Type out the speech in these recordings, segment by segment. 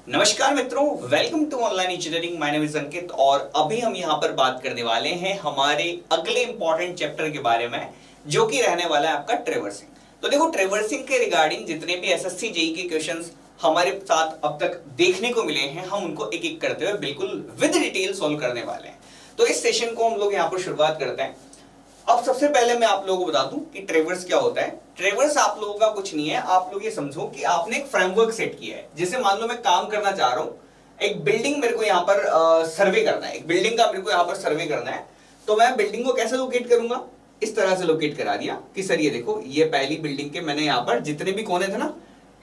नमस्कार मित्रों, welcome to online engineering. My name is Ankit और अभी हम यहाँ पर बात करने वाले हैं हमारे अगले इंपॉर्टेंट चैप्टर के बारे में, जो कि रहने वाला है आपका ट्रेवर्सिंग। तो देखो, ट्रेवर्सिंग के रिगार्डिंग जितने भी एसएससी जेई के क्वेश्चंस हमारे साथ अब तक देखने को मिले हैं, हम उनको एक एक करते हुए बिल्कुल विद डिटेल सॉल्व करने वाले हैं। तो इस सेशन को हम लोग यहाँ पर शुरुआत करते हैं। अब सबसे पहले मैं आप लोगों को बता दूं कि ट्रेवर्स क्या होता है। ट्रेवर्स आप लोगों का कुछ नहीं है, आप लोग ये समझो कि आपने एक फ्रेमवर्क सेट किया है। जैसे मान लो मैं काम करना चाह रहा हूं, एक बिल्डिंग मेरे को यहाँ पर सर्वे करना है, एक बिल्डिंग का मेरे को यहाँ पर सर्वे करना है। तो मैं बिल्डिंग को कैसे लोकेट करूंगा? इस तरह से लोकेट करा दिया कि सर ये देखो, ये पहली बिल्डिंग के मैंने यहाँ पर जितने भी कोने थे ना,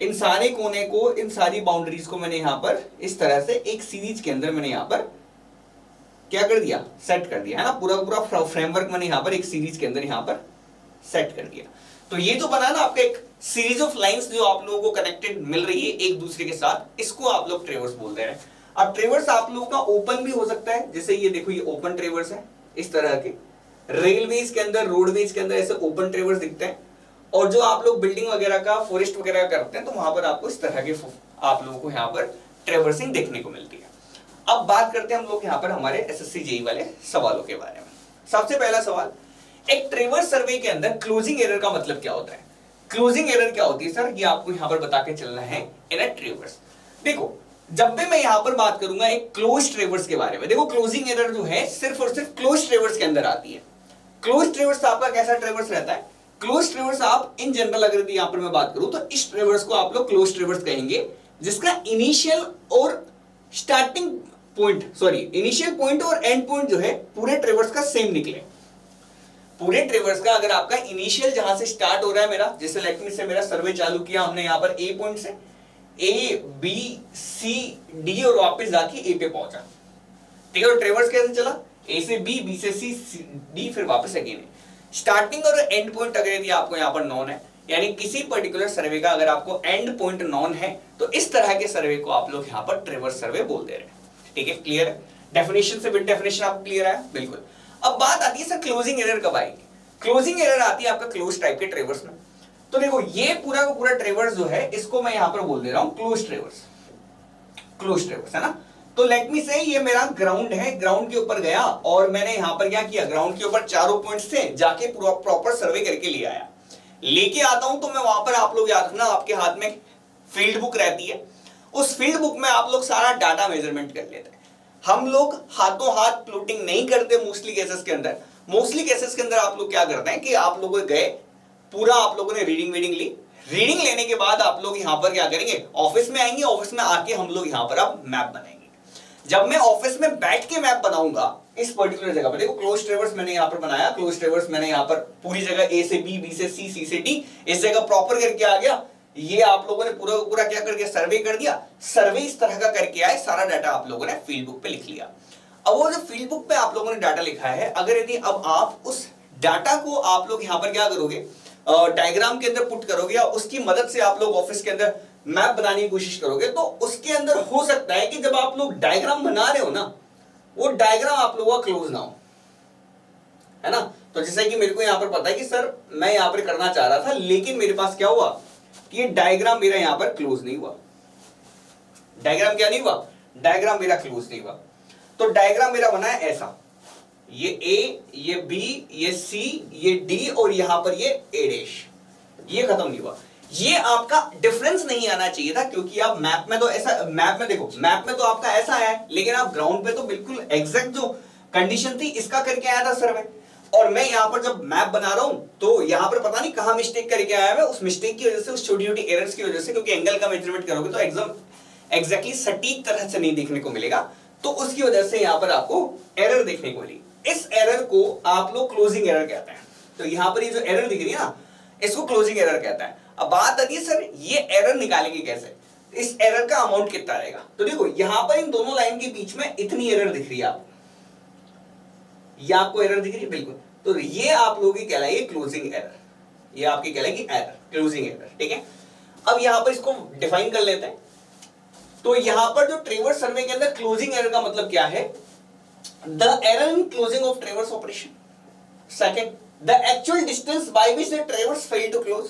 इन सारे कोने को, इन सारी बाउंड्रीज को मैंने यहाँ पर इस तरह से एक सीरीज के अंदर मैंने यहाँ पर क्या कर दिया, सेट कर दिया है ना। पूरा पूरा फ्रेमवर्क मैंने यहाँ पर एक सीरीज के अंदर यहाँ पर सेट कर दिया। तो ये जो बना ना आपका एक सीरीज ऑफ लाइंस जो आप लोगों को कनेक्टेड मिल रही है एक दूसरे के साथ, इसको आप लोग ट्रेवर्स बोलते हैं। अब ट्रेवर्स आप लोगों का ओपन भी हो सकता है, जैसे ये देखो, ये ओपन ट्रेवर्स है। इस तरह के रेलवेज के अंदर, रोडवेज के अंदर ऐसे ओपन ट्रेवर्स दिखते हैं। और जो आप लोग बिल्डिंग वगैरह का, फॉरेस्ट वगैरह करते हैं, तो वहां पर आपको इस तरह के आप लोगों को यहाँ पर ट्रेवर्सिंग देखने को मिलती है। अब बात करते हैं हम लोग यहाँ पर हमारे एसएससी जेई वाले सवालों के बारे में। सबसे पहला सवाल, एक ट्रेवर्स सर्वे के अंदर क्लोजिंग एरर का मतलब क्या होता है? क्लोजिंग एरर क्या होती है सर, ये आपको यहाँ पर बता के चलना है इन अ ट्रेवर्स। देखो, जब भी मैं यहाँ पर बात करूंगा एक क्लोज ट्रेवर्स के बारे में, देखो क्लोजिंग एरर जो है सिर्फ और सिर्फ क्लोज ट्रेवर्स के अंदर आती है। क्लोज ट्रेवर्स आपका कैसा ट्रेवर्स रहता है? क्लोज ट्रेवर्स आप इन जनरल अगर यहाँ पर मैं बात करूं तो इस ट्रेवर्स को आप लोग क्लोज ट्रेवर्स कहेंगे, जिसका इनिशियल और स्टार्टिंग पॉइंट, इनिशियल पॉइंट और एंड पॉइंट जो है पूरे ट्रेवर्स का सेम निकले। पूरे ट्रेवर्स का अगर आपका इनिशियल जहां से स्टार्ट हो रहा है मेरा, जैसे लेट से मेरा सर्वे चालू किया हमने यहाँ पर ए पॉइंट से, ए बी सी डी और वापस जाके ए पे पहुंचा, ठीक है। तो ट्रेवर्स कैसे चला? ए से बी, बी से सी, डी, फिर वापस अगेन। स्टार्टिंग और एंड पॉइंट अगर यदि आपको यहाँ पर नॉन है, यानी किसी पर्टिकुलर सर्वे का अगर आपको एंड पॉइंट नॉन है, तो इस तरह के सर्वे को आप लोग यहाँ पर ट्रेवर्स सर्वे बोल दे रहे हैं। ठीक है, क्लियर है? डेफिनेशन से विद डेफिनेशन आपको क्लियर है? बिल्कुल। अब बात आती है सर क्लोजिंग एरर कब आएगी? क्लोजिंग एरर आती है आपका क्लोज टाइप के ट्रेवर्स में। तो देखो, ये पूरा का पूरा ट्रेवर्स जो है, इसको मैं यहां पर बोल दे रहा हूं क्लोज ट्रेवर्स। क्लोज ट्रेवर्स है ना। तो लेट मी से, ये मेरा ग्राउंड है, ग्राउंड के ऊपर गया और मैंने यहां पर क्या किया, ग्राउंड के ऊपर चारों पॉइंट्स थे, जाके पूरा प्रॉपर सर्वे करके ले आया। लेके आता हूं तो मैं वहां पर, आप लोग याद रखना, आपके हाथ में फील्ड बुक रहती है। उस फील्ड बुक में आप लोग सारा डाटा मेजरमेंट कर लेते हैं। हम लोग हाथों हाथ प्लॉटिंग नहीं करते मोस्टली केसेस के अंदर। मोस्टली केसेस के अंदर आप लोग क्या करते हैं कि आप लोग गए, पूरा आप लोगों ने रीडिंग ली। रीडिंग लेने के बाद आप लोग यहां पर क्या करेंगे, ऑफिस में आएंगे, ऑफिस में आके हम लोग यहां पर अब मैप बनाएंगे। जब मैं ऑफिस में बैठ के मैप बनाऊंगा इस पर्टिकुलर जगह पर, देखो क्लोज ट्रेवर्स मैंने यहां पर बनाया, क्लोज ट्रेवर्स मैंने यहां पर पूरी जगह ए से बी, बी से सी, सी से डी, इस जगह प्रॉपर करके आ गया। ये आप लोगों ने पूरा पूरा क्या कर दिया, सर्वे कर दिया। सर्वे इस तरह का करके आए, सारा डाटा आप लोगों ने फील्ड बुक पे लिख लिया। अब वो जो फील्ड बुक पे आप लोगों ने डाटा लिखा है, अगर यदि अब आप उस डाटा को आप लोग यहां पर क्या करोगे, डायग्राम के अंदर पुट करोगे, या उसकी मदद से आप लोग ऑफिस के अंदर मैप बनाने की कोशिश करोगे, तो उसके अंदर हो सकता है कि जब आप लोग डायग्राम बना रहे हो ना, वो डायग्राम आप लोगों का क्लोज ना हो, है ना। तो जैसे कि मेरे को यहां पर पता है कि सर मैं यहां पर करना चाह रहा था, लेकिन मेरे पास क्या हुआ, ये डायग्राम मेरा यहां पर क्लोज नहीं हुआ। डायग्राम क्या नहीं हुआ, डायग्राम मेरा क्लोज नहीं हुआ। तो डायग्राम मेरा बना है ऐसा, ये ए, ये बी, ये सी, ये डी और यहां पर ये ए डैश, ये खत्म नहीं हुआ। ये आपका डिफरेंस नहीं आना चाहिए था, क्योंकि आप मैप में तो ऐसा, मैप में देखो, मैप में तो आपका ऐसा है, लेकिन आप ग्राउंड पे तो बिल्कुल एग्जैक्ट जो कंडीशन थी इसका करके आया था सर्वे। और मैं यहां पर जब मैप बना रहा हूं, तो यहां पर पता नहीं कहां मिस्टेक करके आया मैं, उस मिस्टेक की वजह से, उस छोटी छोटी एरर्स की वजह से, क्योंकि एंगल का मेजरमेंट करोगे तो एकदम एग्जैक्टली सटीक तरह से नहीं देखने को मिलेगा, तो उसकी वजह से यहां पर आपको एरर देखने को मिली। इस एरर को आप लोग क्लोजिंग एरर कहते हैं। तो यहां पर ये जो एरर दिख रही है ना, इसको क्लोजिंग एरर कहता है। अब बात आती है सर ये एरर निकालेंगे कैसे, इस एरर का अमाउंट कितना रहेगा। तो देखो, यहां पर इन दोनों लाइन के बीच में इतनी एरर दिख रही है आपको, ये आपको एरर दिख रही है, बिल्कुल। तो ये आप लोगों की कहलाएगी क्लोजिंग एरर, ये आपकी कहलाएगी एरर, क्लोजिंग एरर, ठीक है। अब यहां पर इसको डिफाइन कर लेते हैं। तो यहां पर जो ट्रेवर्स सर्वे के अंदर क्लोजिंग एरर का मतलब क्या है, the error in closing of traverse operation. Second, the actual distance by which the traverse fail to close.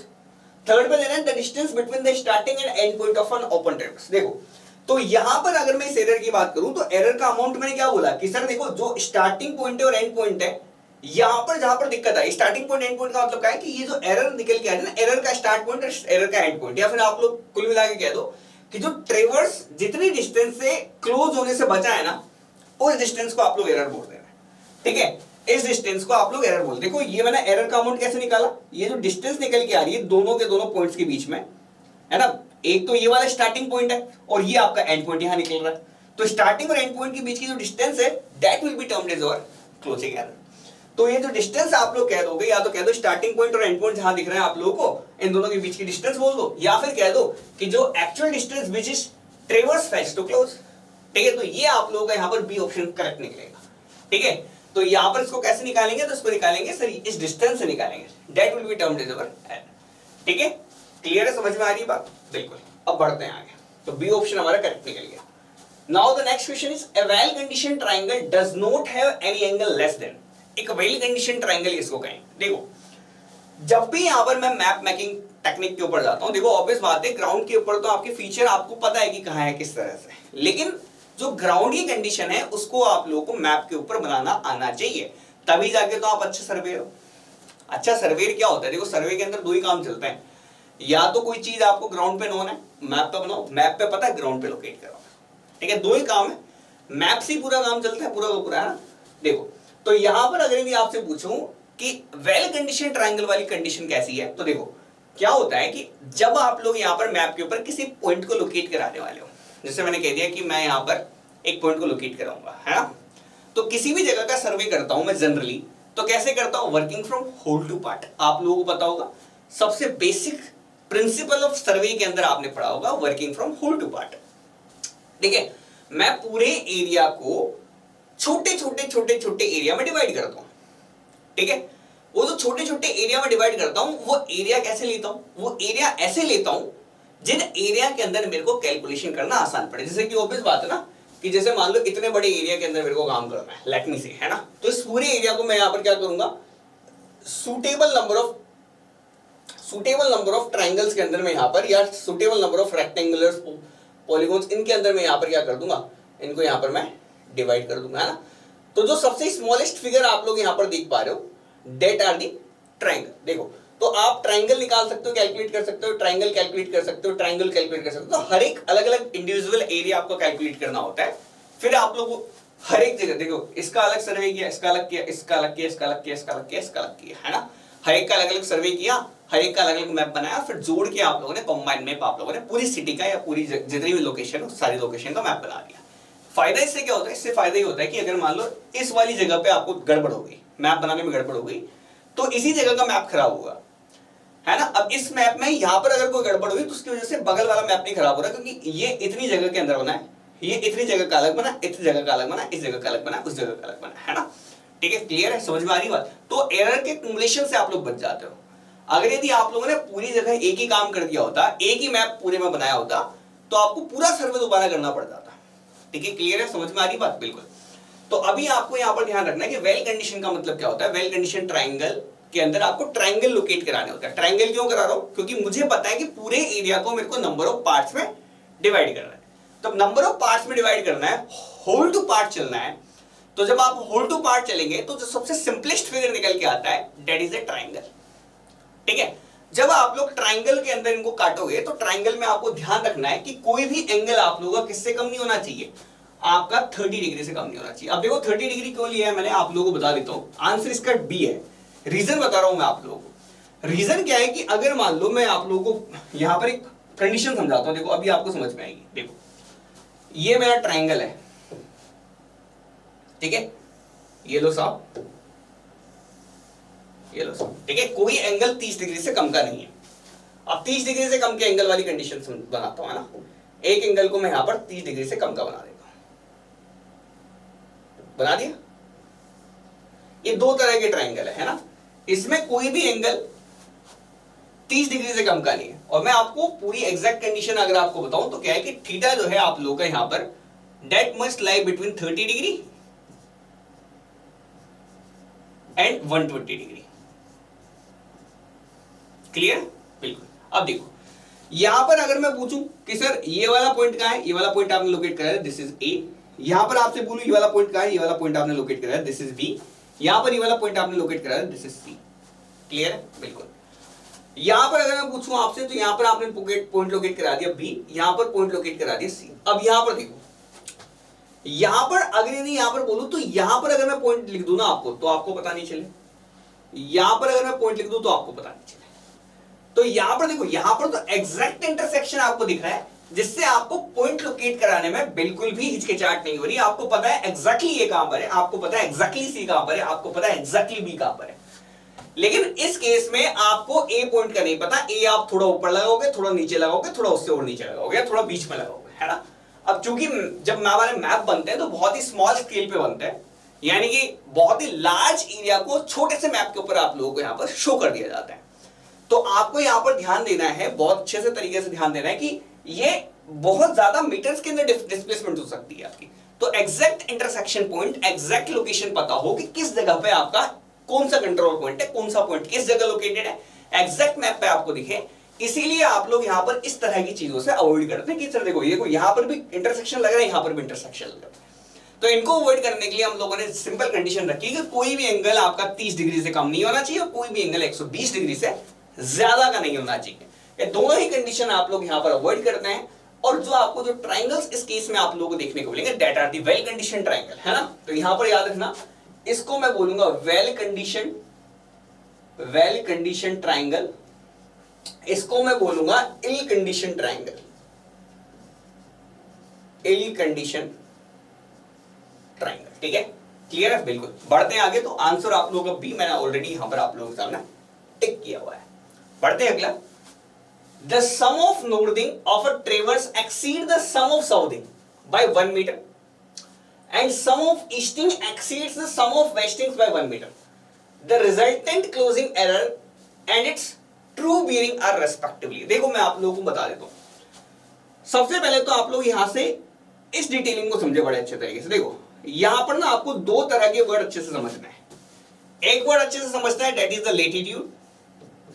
Third पे देना है the distance between the starting and end point of an open traverse. देखो, तो यहां पर अगर मैं इस एरर की बात करूं तो एरर का अमाउंट मैंने क्या बोला कि सर देखो जो स्टार्टिंग पॉइंट है और एंड पॉइंट है, यहां पर जहां पर दिक्कत है, स्टार्टिंग पॉइंट एंड पॉइंट का मतलब क्या है कि ये जो एरर निकल के आ रहा है ना, एरर का स्टार्ट पॉइंट और एरर का एंड पॉइंट, या फिर आप लोग कुल मिला के कह दो कि जो ट्रेवर्स जितनी डिस्टेंस से क्लोज होने से बचा है ना, उस डिस्टेंस को आप लोग एरर बोल देना, ठीक है, इस डिस्टेंस को आप लोग एरर बोल। देखो ये मैंने एरर का अमाउंट कैसे निकाला, ये जो डिस्टेंस निकल के आ रही है दोनों के दोनों पॉइंट्स के बीच में, है ना, एक तो ये वाला स्टार्टिंग पॉइंट है और ये आपका एंड पॉइंट यहां निकल रहा है, तो स्टार्टिंग और एंड पॉइंट के बीच की जो डिस्टेंस है that will be termed as your closing error. तो ये जो डिस्टेंस आप लोग कह दोगे, या तो कह दो स्टार्टिंग पॉइंट और एंड पॉइंट जहां दिख रहे हैं आप लोगों को, इन दोनों के बीच की डिस्टेंस बोल दो, या फिर कह दो कि जो actual distance which is traverse fetch to close, ठीक है, तो ये आप लोगों का यहां पर बी ऑप्शन करेक्ट निकलेगा, ठीक है। तो यहां पर इसको कैसे निकालेंगे, तो इसको निकालेंगे सर इस डिस्टेंस से निकालेंगे, that will be termed as your error, ठीक है, क्लियर है, समझ में आ रही है बात, बिल्कुल। अब बढ़ते हैं आगे, तो बी ऑप्शन हमारा करेक्ट निकल गया। Now the next question is a well conditioned triangle does not have any angle less than, एक वेल कंडीशन ट्रायंगल इसको कहें। देखो जब भी यहां पर मैं मैप मेकिंग टेक्निक के ऊपर जाता हूं, देखो ऑब्वियस बात है ग्राउंड के ऊपर तो आपके फीचर आपको पता है कि कहां है किस तरह से, लेकिन जो ग्राउंड की कंडीशन है उसको आप लोगों को मैप के ऊपर बनाना आना चाहिए, तभी जाके तो आप अच्छे सर्वेयर हो। अच्छा सर्वेयर क्या होता है, देखो सर्वे के अंदर दो ही काम चलते हैं, या तो कोई चीज आपको ग्राउंड पे नोन है, मैप पे बनाओ, मैप पे पता है ग्राउंड पे लोकेट करो, ठीक है, दो ही काम है, मैप से ही पूरा काम चलता है, पूरा का पूरा, है ना। देखो तो यहां पर अगर मैं आपसे पूछूं कि वेल कंडीशन ट्रायंगल वाली कंडीशन कैसी है, तो देखो क्या होता है कि जब आप लोग यहां पर मैप के ऊपर किसी पॉइंट को लोकेट कराने वाले हो, जैसे मैंने कह दिया कि मैं यहां पर एक पॉइंट को लोकेट कराऊंगा, है ना, तो किसी भी जगह का सर्वे करता हूं मैं जनरली, तो कैसे करता हूं, working from whole to part. आप लोगों को पता होगा सबसे बेसिक प्रिंसिपल ऑफ सर्वे के अंदर आपने पढ़ा होगा working from whole to part, ठीक है। मैं पूरे एरिया को छोटे छोटे छोटे छोटे एरिया में डिवाइड करता हूं, ठीक है, वो जो छोटे छोटे एरिया में डिवाइड करता हूं वो एरिया कैसे लेता हूं, वो एरिया ऐसे लेता हूं जिन एरिया के अंदर मेरे को कैलकुलेशन करना आसान पड़े। जैसे कि ऑब्वियस बात है ना कि जैसे मान लो इतने बड़े एरिया के अंदर मेरे को काम करना है, लेट मी से, है ना, तो इस पूरे एरिया को मैं यहां पर क्या करूंगा, सुटेबल नंबर ऑफ ट्राइंगल्स के अंदर में यहां पर, या suitable number of rectangular polygons, इनके अंदर मैं यहां पर क्या कर दूंगा, इनको यहां पर मैं डिवाइड कर दूंगा, है ना। तो जो सबसे स्मॉलेस्ट फिगर आप लोग यहां पर देख पा रहे हो दैट आर दी ट्रायंगल। देखो तो आप ट्रायंगल निकाल सकते हो, कैलकुलेट कर सकते हो, ट्रायंगल कैलकुलेट कर सकते हो, ट्रायंगल कैलकुलेट कर सकते हो, तो हर एक अलग अलग इंडिविजुअल एरिया आपको कैलकुलेट करना होता है। फिर आप लोग हर एक जगह देखो इसका अलग सर्वे किया, इसका अलग किया, इसका अलग किया, इसका अलग किया, इसका अलग किया, इसका अलग किया, है ना, हर एक का अलग अलग सर्वे किया, हर एक का अलग अलग मैप बनाया, फिर जोड़ के आप लोगों ने कंबाइंड मैप आप लोगों ने पूरी सिटी का या पूरी जितनी भी लोकेशन हो सारी लोकेशन का मैप बना दिया। फायदा इससे क्या होता है, इससे फायदा ये होता है कि अगर मान लो इस वाली जगह पे आपको गड़बड़ हो गई, मैप बनाने में गड़बड़ हो गई, तो इसी जगह का मैप खराब होगा, है ना। अब इस मैप में यहां पर अगर कोई गड़बड़ हुई तो उसकी वजह से बगल वाला मैप नहीं खराब हो रहा, क्योंकि ये इतनी जगह के अंदर बना है, ये इतनी जगह का अलग बना, इतनी जगह का अलग बना, इस जगह का अलग बना, उस जगह का अलग बना, है ना, ठीक है, क्लियर है, समझ में आ रही बात। तो एरर के एक्युमुलेशन से आप लोग बच जाते हो। अगर यदि आप लोगों ने पूरी जगह एक ही काम कर दिया होता, एक ही मैप पूरे में बनाया होता, तो आपको पूरा सर्वे दोबारा करना पड़ जाता, ठीक है, क्लियर है, समझ में आ रही बात, बिल्कुल। तो अभी आपको यहां पर ध्यान रखना है कि वेल कंडीशन का मतलब क्या होता है। वेल कंडीशन ट्रायंगल के अंदर आपको ट्रायंगल लोकेट कराने होता है। ट्रायंगल क्यों करा रहा हूं, क्योंकि मुझे पता है कि पूरे एरिया को मेरे को नंबर ऑफ पार्ट्स में डिवाइड करना है। तो नंबर ऑफ पार्ट्स में डिवाइड करना है, होल टू पार्ट चलना है, तो जब आप होल टू पार्ट चलेंगे तो जो सबसे सिंपलेस्ट फिगर निकल के आता है दैट इज ए ट्रायंगल, ठीक है। जब आप लोग ट्रायंगल के अंदर इनको काटोगे तो ट्रायंगल में आपको ध्यान रखना है कि कोई भी एंगल आप लोगों का किससे कम नहीं होना चाहिए, आपका 30 डिग्री से कम नहीं होना चाहिए। अब देखो 30 डिग्री क्यों लिया है मैंने, आप लोगों को बता देता हूं, आंसर इसका बी है। रीजन बता रहा हूं मैं आप लोगों को। रीजन क्या है कि अगर मान लो मैं आप लोगों को यहां पर एक कंडीशन समझाता हूं, देखो अभी आपको समझ में आएगी। देखो ये मेरा ट्रायंगल है, ठीक है, ये लो साहब, ये लो साहब, ठीक है, कोई एंगल 30 डिग्री से कम का नहीं है। अब 30 डिग्री से कम के एंगल वाली कंडीशन बनाता हूं, है ना, एक एंगल को मैं यहां पर 30 डिग्री से कम का बना देता हूं, बना दिया। ये दो तरह के ट्रायंगल है ना, इसमें कोई भी एंगल 30 डिग्री से कम का नहीं है। और मैं आपको पूरी एग्जैक्ट कंडीशन अगर आपको बताऊं तो क्या है कि थीटा जो है आप लोगों का यहां पर that must lie between 30 degree and 120 degree. Clear, बिल्कुल। अब देखो यहां पर अगर मैं पूछूं कि सर ये वाला पॉइंट कहां है, ये वाला पॉइंट आपने लोकेट करा है, दिस इज ए। यहां पर आपसे बोलूं ये वाला पॉइंट कहां है, ये वाला पॉइंट आपने लोकेट करा है, दिस इज बी। यहां पर ये वाला पॉइंट आपने लोकेट करा है, दिस इज सी। क्लियर है? बिल्कुल। यहां पर अगर मैं पूछूं आपसे तो यहां पर आपने पॉइंट लोकेट करा दिया बी, यहां पर पॉइंट लोकेट करा दिया सी। अब यहां पर देखो, यहां पर अगर नहीं यहां पर बोलूं तो यहां पर अगर मैं पॉइंट लिख दूं ना आपको तो आपको पता नहीं चले, यहां पर अगर मैं पॉइंट लिख दूं तो आपको पता नहीं चले। तो यहां पर देखो, यहां पर तो एग्जैक्ट इंटरसेक्शन आपको दिख रहा है जिससे आपको पॉइंट लोकेट कराने में बिल्कुल भी हिचकिचाहट नहीं हो रही। आपको पता है एग्जैक्टली ये कहां पर है, आपको पता है एग्जैक्टली सी कहां पर है, आपको पता है एग्जैक्टली बी कहां पर है। लेकिन इस केस में आपको ए पॉइंट का नहीं पता, ए आप थोड़ा ऊपर लगाओगे, थोड़ा नीचे लगाओगे, थोड़ा उससे और नीचे लगाओगे, थोड़ा बीच में लगाओगे, है ना। अब चूंकि जब हमारे मैप बनते हैं तो बहुत ही स्मॉल स्केल पे बनते हैं, यानी कि बहुत ही लार्ज एरिया को छोटे से मैप के ऊपर आप लोगों को यहां पर शो कर दिया जाता है। तो आपको यहां पर ध्यान देना है, बहुत अच्छे से तरीके से ध्यान देना है कि ये बहुत ज्यादा मीटर्स के अंदर डिस्प्लेसमेंट हो सकती है आपकी। तो exact intersection point, exact location पता हो कि किस जगह पे आपका कौन सा कंट्रोल पॉइंट है, कौन सा पॉइंट किस जगह लोकेटेड है, एग्जैक्ट मैप पे आपको दिखे। इसीलिए आप लोग यहां पर इस तरह की चीजों से अवॉइड करते हैं कि सर देखो, ये देखो यहां पर भी इंटरसेक्शन लग रहा है, यहां पर भी इंटरसेक्शन लग रहा है। तो इनको अवॉइड करने के लिए हम लोगों ने सिंपल कंडीशन रखी कि कोई भी एंगल आपका 30 डिग्री से कम नहीं होना चाहिए और कोई भी एंगल 120 डिग्री से ज्यादा का नहीं होना चाहिए। ये दोनों ही कंडीशन आप लोग यहां पर अवॉइड करते हैं। और जो आपको जो ट्रायंगल्स इस केस में आप लोगों को देखने को मिलेंगे, that are the well condition triangle, है ना। तो यहां पर याद रखना, इसको मैं बोलूंगा वेल कंडीशन ट्रायंगल, इसको मैं बोलूंगा इल कंडीशन ट्रायंगल, इल कंडीशन ट्रायंगल। ठीक है, क्लियर है? बिल्कुल। बढ़ते हैं आगे। तो आंसर आप लोगों का बी मैंने ऑलरेडी यहां पर आप लोगों के सामने टिक किया हुआ है। बढ़ते हैं अगला। The sum of northing of a traverse exceeds the sum of southing by 1 meter and sum of easting exceeds the sum of westing by 1 meter. The resultant closing error and its true bearing are respectively. देखो मैं आप लोगों को बता देता हूं। सबसे पहले तो आप लोग यहां से इस डिटेलिंग को समझे बड़े अच्छे तरीके से। देखो यहां पर ना आपको दो तरह के वर्ड अच्छे से समझना है। एक वर्ड अच्छे से समझना है, दैट इज द लेटीट्यूड।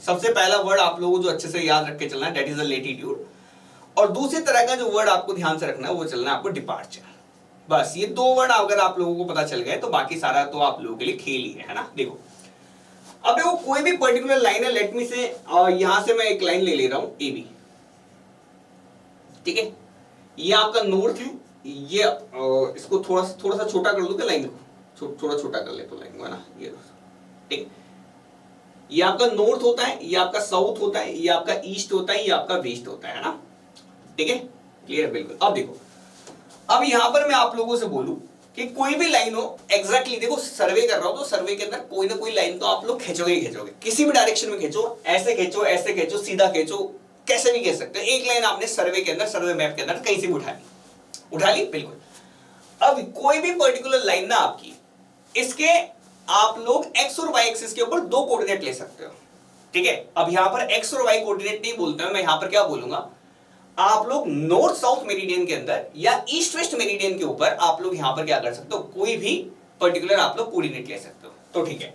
सबसे पहला वर्ड आप लोगों को जो अच्छे से याद रख के चलना है, दैट इज द लेटीट्यूड। और दूसरी तरह का जो वर्ड आपको ध्यान से रखना है वो चलना है आपको डिपार्चर। बस ये दो वर्ड अगर आप लोगों को पता चल गए तो बाकी सारा तो आप लोगों के लिए खेल ही है ना। देखो अब देखो कोई भी पर्टिकुलर लाइन है, लेट मी से यहां से मैं एक लाइन ले रहा हूं ए बी। ठीक है, ये आपका नॉर्थ है, ये इसको थोड़ा सा छोटा कर दूं क्या लाइन को, थोड़ा छोटा कर ले तो लाइन को, है ना। ये ठीक, ये आपका नॉर्थ होता है, ये आपका साउथ होता है, ये आपका ईस्ट होता है, ये आपका वेस्ट होता है ना। ठीक है, क्लियर? बिल्कुल। अब देखो, अब यहां पर मैं आप लोगों से बोलूं कि कोई भी लाइन हो, एग्जैक्टली देखो सर्वे कर रहा हूं तो सर्वे के अंदर कोई ना कोई लाइन तो आप लोग खींचोगे ही खींचोगे, किसी भी डायरेक्शन में खींचो, ऐसे खींचो, ऐसे खींचो, सीधा खींचो, कैसे भी कह सकते हो। एक लाइन आपने सर्वे के अंदर, सर्वे मैप के अंदर कहीं से भी उठा ली। बिल्कुल। अब कोई भी पर्टिकुलर लाइन ना आपकी, इसके आप लोग एक्स और वाई एक्सिस के ऊपर दो कोऑर्डिनेट ले सकते हो। ठीक है, अब यहां पर एक्स और वाई कोऑर्डिनेट नहीं बोलते हैं, मैं यहां पर क्या बोलूंगा, आप लोग नॉर्थ साउथ मेरिडियन के अंदर या ईस्ट वेस्ट मेरिडियन के ऊपर आप लोग यहां पर क्या कर सकते हो, कोई भी पर्टिकुलर आप लोग कोऑर्डिनेट ले सकते हो। तो ठीक है,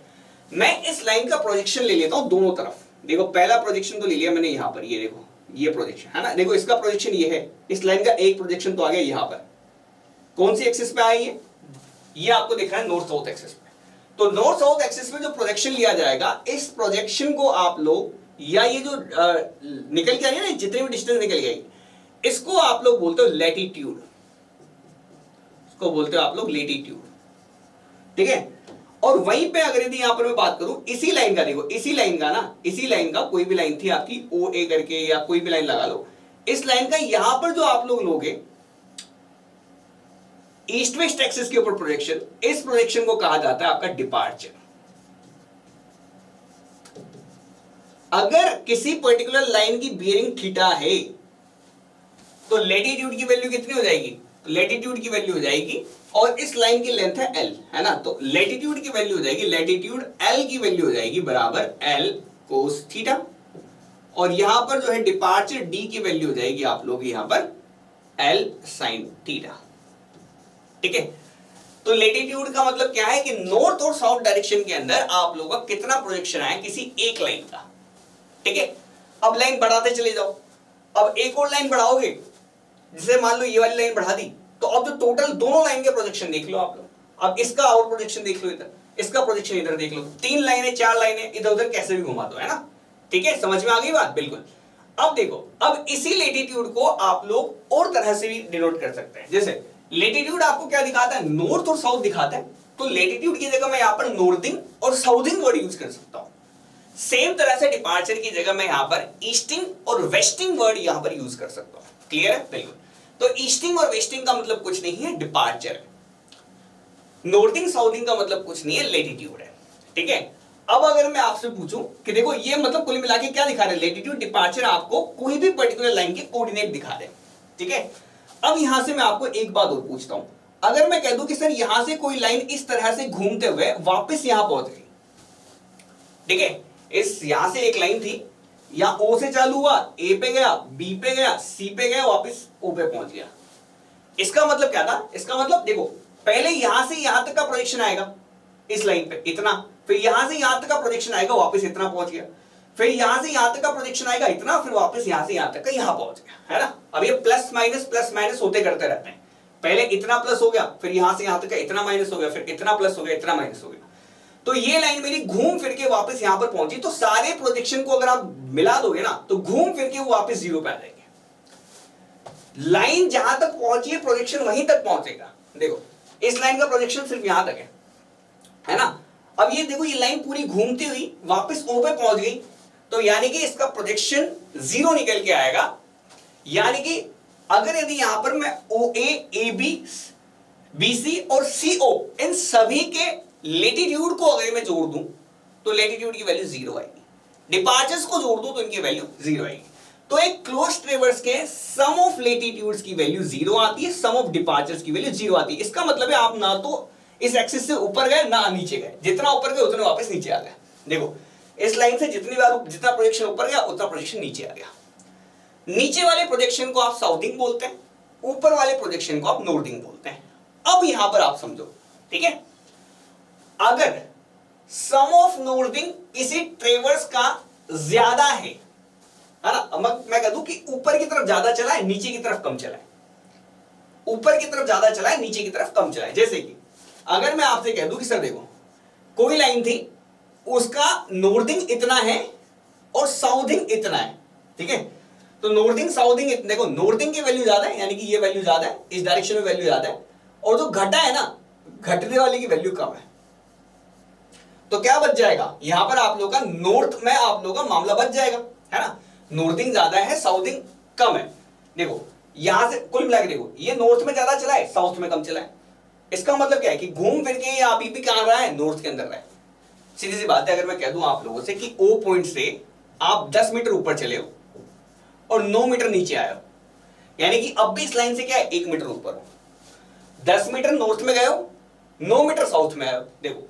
मैं इस लाइन का प्रोजेक्शन ले लेता हूं दोनों तरफ। देखो पहला प्रोजेक्शन तो ले लिया मैंने यहां पर, ये देखो ये प्रोजेक्शन है ना। देखो इसका प्रोजेक्शन ये है, इस लाइन का एक प्रोजेक्शन तो आ गया यहां पर। कौन सी एक्सिस पे आई है, ये आपको दिख रहा है नॉर्थ साउथ एक्सिस पे। तो नॉर्थ साउथ एक्सिस में जो प्रोजेक्शन लिया जाएगा, इस प्रोजेक्शन को आप लोग, या ये जो निकल के आई है ना, जितनी भी डिस्टेंस निकल गई, इसको आप लोग बोलते हो लैटिट्यूड, इसको बोलते हो आप लोग लैटिट्यूड। ठीक है, और वहीं पे अगर यदि यहां पर मैं बात करूं इसी लाइन का, देखो इसी लाइन का ना, इसी लाइन का कोई भी लाइन थी आपकी ओ ए करके, या कोई भी लाइन लगा लो, इस लाइन का यहां पर जो आप लोग लोगे ईस्ट वेस्ट एक्सिस के ऊपर प्रोजेक्शन, इस प्रोजेक्शन को कहा जाता है आपका डिपार्चर। अगर किसी पर्टिकुलर लाइन की बियरिंग थीटा है तो लैटिट्यूड की वैल्यू कितनी हो जाएगी, लैटिट्यूड की वैल्यू हो जाएगी, और इस लाइन की लेंथ है एल, है ना। तो लैटिट्यूड की वैल्यू हो जाएगी, लैटिट्यूड एल की वैल्यू हो जाएगी बराबर एल कोस थीटा, और यहां पर जो है डिपार्चर डी की वैल्यू हो जाएगी आप लोग यहां पर एल साइन थीटा। ठीक है, तो लैटिट्यूड का मतलब क्या है कि नॉर्थ और साउथ डायरेक्शन के अंदर आप लोगों का कितना प्रोजेक्शन आया किसी एक लाइन का। ठीक है, अब लाइन बढ़ाते चले जाओ, अब एक और लाइन बढ़ाओगे, जिसे मान लो ये वाली लाइन बढ़ा दी, तो अब जो टोटल दोनों लाइन के प्रोजेक्शन देख लो आप लोग। अब इसका आउट प्रोजेक्शन देख लो, इधर इसका प्रोजेक्शन इधर देख लो, 3 लाइनें 4 लाइनें इधर उधर कैसे भी घुमा दो, है ना। ठीक है, समझ में आ गई बात, बिल्कुल। अब देखो, अब इसी लेटीट्यूड को आप लोग और तरह से भी डिनोट कर सकते हैं। जैसे लेटीट्यूड आपको क्या दिखाता है, नॉर्थ और साउथ दिखाता है, तो लेटीट्यूड की जगह मैं यहां पर नॉर्थिंग और साउथिंग वर्ड यूज कर सकता हूं। सेम तरह से डिपार्चर की जगह मैं यहां पर ईस्टिंग और वेस्टिंग वर्ड यहां पर यूज कर सकता हूं। क्लियर है, बिल्कुल। तो ईस्टिंग और वेस्टिंग का मतलब कुछ नहीं है, डिपार्चर। नॉर्थिंग साउथिंग का मतलब कुछ नहीं है, लेटीट्यूड है। ठीक है, अब अगर मैं आपसे पूछूं कि देखो ये मतलब कुल मिला के क्या दिखा रहे हैं, लेटीट्यूड डिपार्चर आपको कोई भी पर्टिकुलर लाइन के कोऑर्डिनेट दिखा रहे हैं। ठीक है, अब यहां से मैं आपको एक बात और पूछता हूं, अगर मैं कह दूं कि सर यहां से कोई लाइन इस तरह से घूमते हुए वापस यहां पहुंच गई, ठीक है, इस यहां से एक लाइन थी, यहां ओ से चालू हुआ, ए पे गया, बी पे गया, सी पे गया, वापस ओ पे पहुंच गया। इसका मतलब क्या था, इसका मतलब देखो पहले यहां से यहां तक का प्रोजेक्शन आएगा इस लाइन पे इतना, फिर यहां से यहां तक का प्रोजेक्शन आएगा, वापस इतना पहुंच गया, फिर यहां से यहां तक का प्रोजेक्शन आएगा इतना, फिर वापस यहां से यहां तक का यहां पहुंच गया, है ना। अब ये प्लस माइनस होते करते रहते हैं, पहले इतना प्लस हो गया, फिर यहां से यहां तक का इतना माइनस हो गया, फिर इतना प्लस हो गया, इतना माइनस हो गया। तो ये लाइन मेरी घूम फिर के वापस यहां पर पहुंची, तो सारे प्रोजेक्शन को अगर आप मिला दोगे ना, तो घूम फिर के वो वापस जीरो पे आ जाएंगे। लाइन जहां तक पहुंची है प्रोजेक्शन वहीं तक पहुंचेगा। देखो इस लाइन का प्रोजेक्शन सिर्फ यहां तक है ना। अब ये देखो ये लाइन पूरी घूमती हुई वापस ओ पे पहुंच गई, तो यानी कि इसका प्रोजेक्शन जीरो निकल के आएगा। यानी कि अगर यदि यहां पर मैं ओ ए बी बी सी और सी ओ इन सभी के लेटीट्यूड को अगर मैं जोड़ दूं तो लेटीट्यूड की वैल्यू जीरो आएगी, डिपार्चर्स को जोड़ दूं तो इनकी वैल्यू जीरो आएगी। तो एक क्लोज ट्रेवर्स के सम ऑफ लेटीट्यूड्स की वैल्यू जीरो आती है, सम ऑफ डिपार्चर्स की वैल्यू जीरो आती है। इसका मतलब है आप ना तो इस एक्सिस से ऊपर गए ना नीचे गए, जितना ऊपर गए उतने वापस नीचे आ गए। देखो इस लाइन से जितनी बार जितना प्रोजेक्शन ऊपर गया उतना प्रोजेक्शन नीचे आ गया। नीचे वाले प्रोजेक्शन को आप साउथिंग बोलते हैं, ऊपर वाले प्रोजेक्शन को आप नॉर्थिंग बोलते हैं। अब यहां पर आप समझो, ठीक है, अगर सम ऑफ नॉर्थिंग किसी ट्रेवर्स का ज्यादा है ना, मैं कह दूं कि ऊपर की तरफ ज्यादा चला है, नीचे की तरफ कम चला है, ऊपर की तरफ ज्यादा चला है, नीचे की तरफ कम चला है। जैसे कि अगर मैं आपसे कह दूं कि सर देखो कोई लाइन थी, उसका नॉर्थिंग इतना है और साउथिंग इतना है, ठीक है, तो नॉर्थिंग साउथिंग देखो नॉर्थिंग की वैल्यू ज्यादा है, यानी कि ये वैल्यू ज्यादा है, इस डायरेक्शन में वैल्यू ज्यादा है, और जो घटा है ना, घटने वाले की वैल्यू कम है। तो क्या बच जाएगा यहां पर आप लोगों का, नॉर्थ में आप लोगों का मामला बच जाएगा, है ना। नॉर्थिंग ज्यादा है, साउथिंग कम है। देखो यहां से कुल मिला के देखो, ये नॉर्थ में ज्यादा चला है, साउथ में कम चला है। इसका मतलब क्या है कि घूम फिर के ये अभी भी कहां रहा है, नॉर्थ के अंदर रहा है। सीधी सी बात है, अगर मैं कह दूं आप लोगों से कि ओ पॉइंट से आप 10 मीटर ऊपर चले हो और 9 मीटर नीचे आए हो, यानी कि अब भी इस लाइन से क्या है 1 मीटर ऊपर हो, 10 मीटर नॉर्थ में गए हो, 9 मीटर साउथ में आए हो। देखो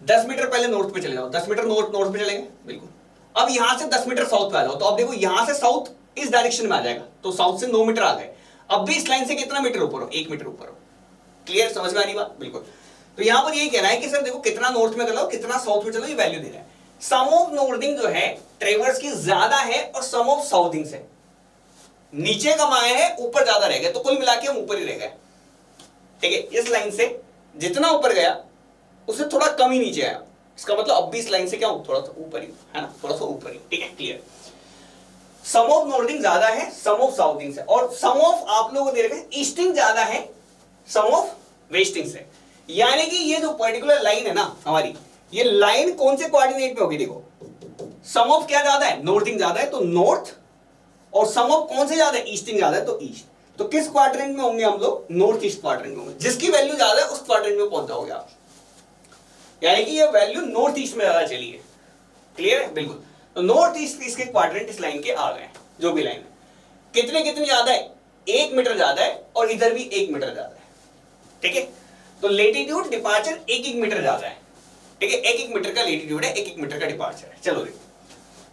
10 मीटर पहले नॉर्थ पे चले जाओ, 10 मीटर नॉर्थ पे चलेंगे, बिल्कुल। अब यहां से 10 मीटर साउथ पे आ जाओ, तो अब देखो यहां से साउथ इस डायरेक्शन में आ जाएगा, तो साउथ से 9 मीटर आ गए। अब भी इस लाइन से कितना मीटर ऊपर हो, 1 मीटर ऊपर हो। क्लियर, समझ में आ रही बात, बिल्कुल। तो यहां पर यही कहना है कि सर देखो कितना नॉर्थ में चलो, कितना साउथ में चलो, ये वैल्यू दे रहा है। सम ऑफ नॉर्थिंग जो है ट्रेवर्स की ज्यादा है और सम ऑफ साउथिंग से नीचे कम आए हैं, ऊपर ज्यादा रह गए, तो कुल मिला के हम ऊपर ही रह गए। ठीक है, इस लाइन से जितना ऊपर गया उससे थोड़ा कम ही नीचे आया, इसका मतलब अब भी इस लाइन से क्या थोड़ा सा ऊपर ही, है ना, थोड़ा सा ऊपर ही। ठीक है, क्लियर। सम ऑफ नॉर्थिंग ज्यादा है सम ऑफ साउथिंग से, और सम ऑफ आप लोगों को दे रखा है ईस्टिंग ज्यादा है सम ऑफ वेस्टिंग से। यानी कि ये जो पर्टिकुलर लाइन है ना हमारी, ये लाइन कौन से कोऑर्डिनेट में होगी, देखो सम ऑफ क्या ज्यादा है, नॉर्थिंग ज्यादा है तो नॉर्थ, और सम ऑफ कौन से ज्यादा है, ईस्टिंग ज्यादा है तो ईस्ट। तो किस क्वाड्रेंट में होंगे हम लोग, नॉर्थ ईस्ट क्वाड्रेंट में होंगे। जिसकी वैल्यू ज्यादा है उस क्वाड्रेंट में पहुंच जाओगे आप, यानी कि ये वैल्यू नॉर्थ ईस्ट में ज्यादा चली है। क्लियर है, बिल्कुल। तो नॉर्थ ईस्ट इसके क्वाड्रेंट इस लाइन के आ गए, जो भी लाइन है। कितने कितने ज्यादा है, 1 मीटर ज्यादा है, और इधर भी 1 मीटर ज्यादा है। ठीक है, तो लेटीट्यूड डिपार्चर 1-1 मीटर ज्यादा है। ठीक है, 1-1 मीटर का लेटीट्यूड है, 1-1 मीटर का डिपार्चर है। चलो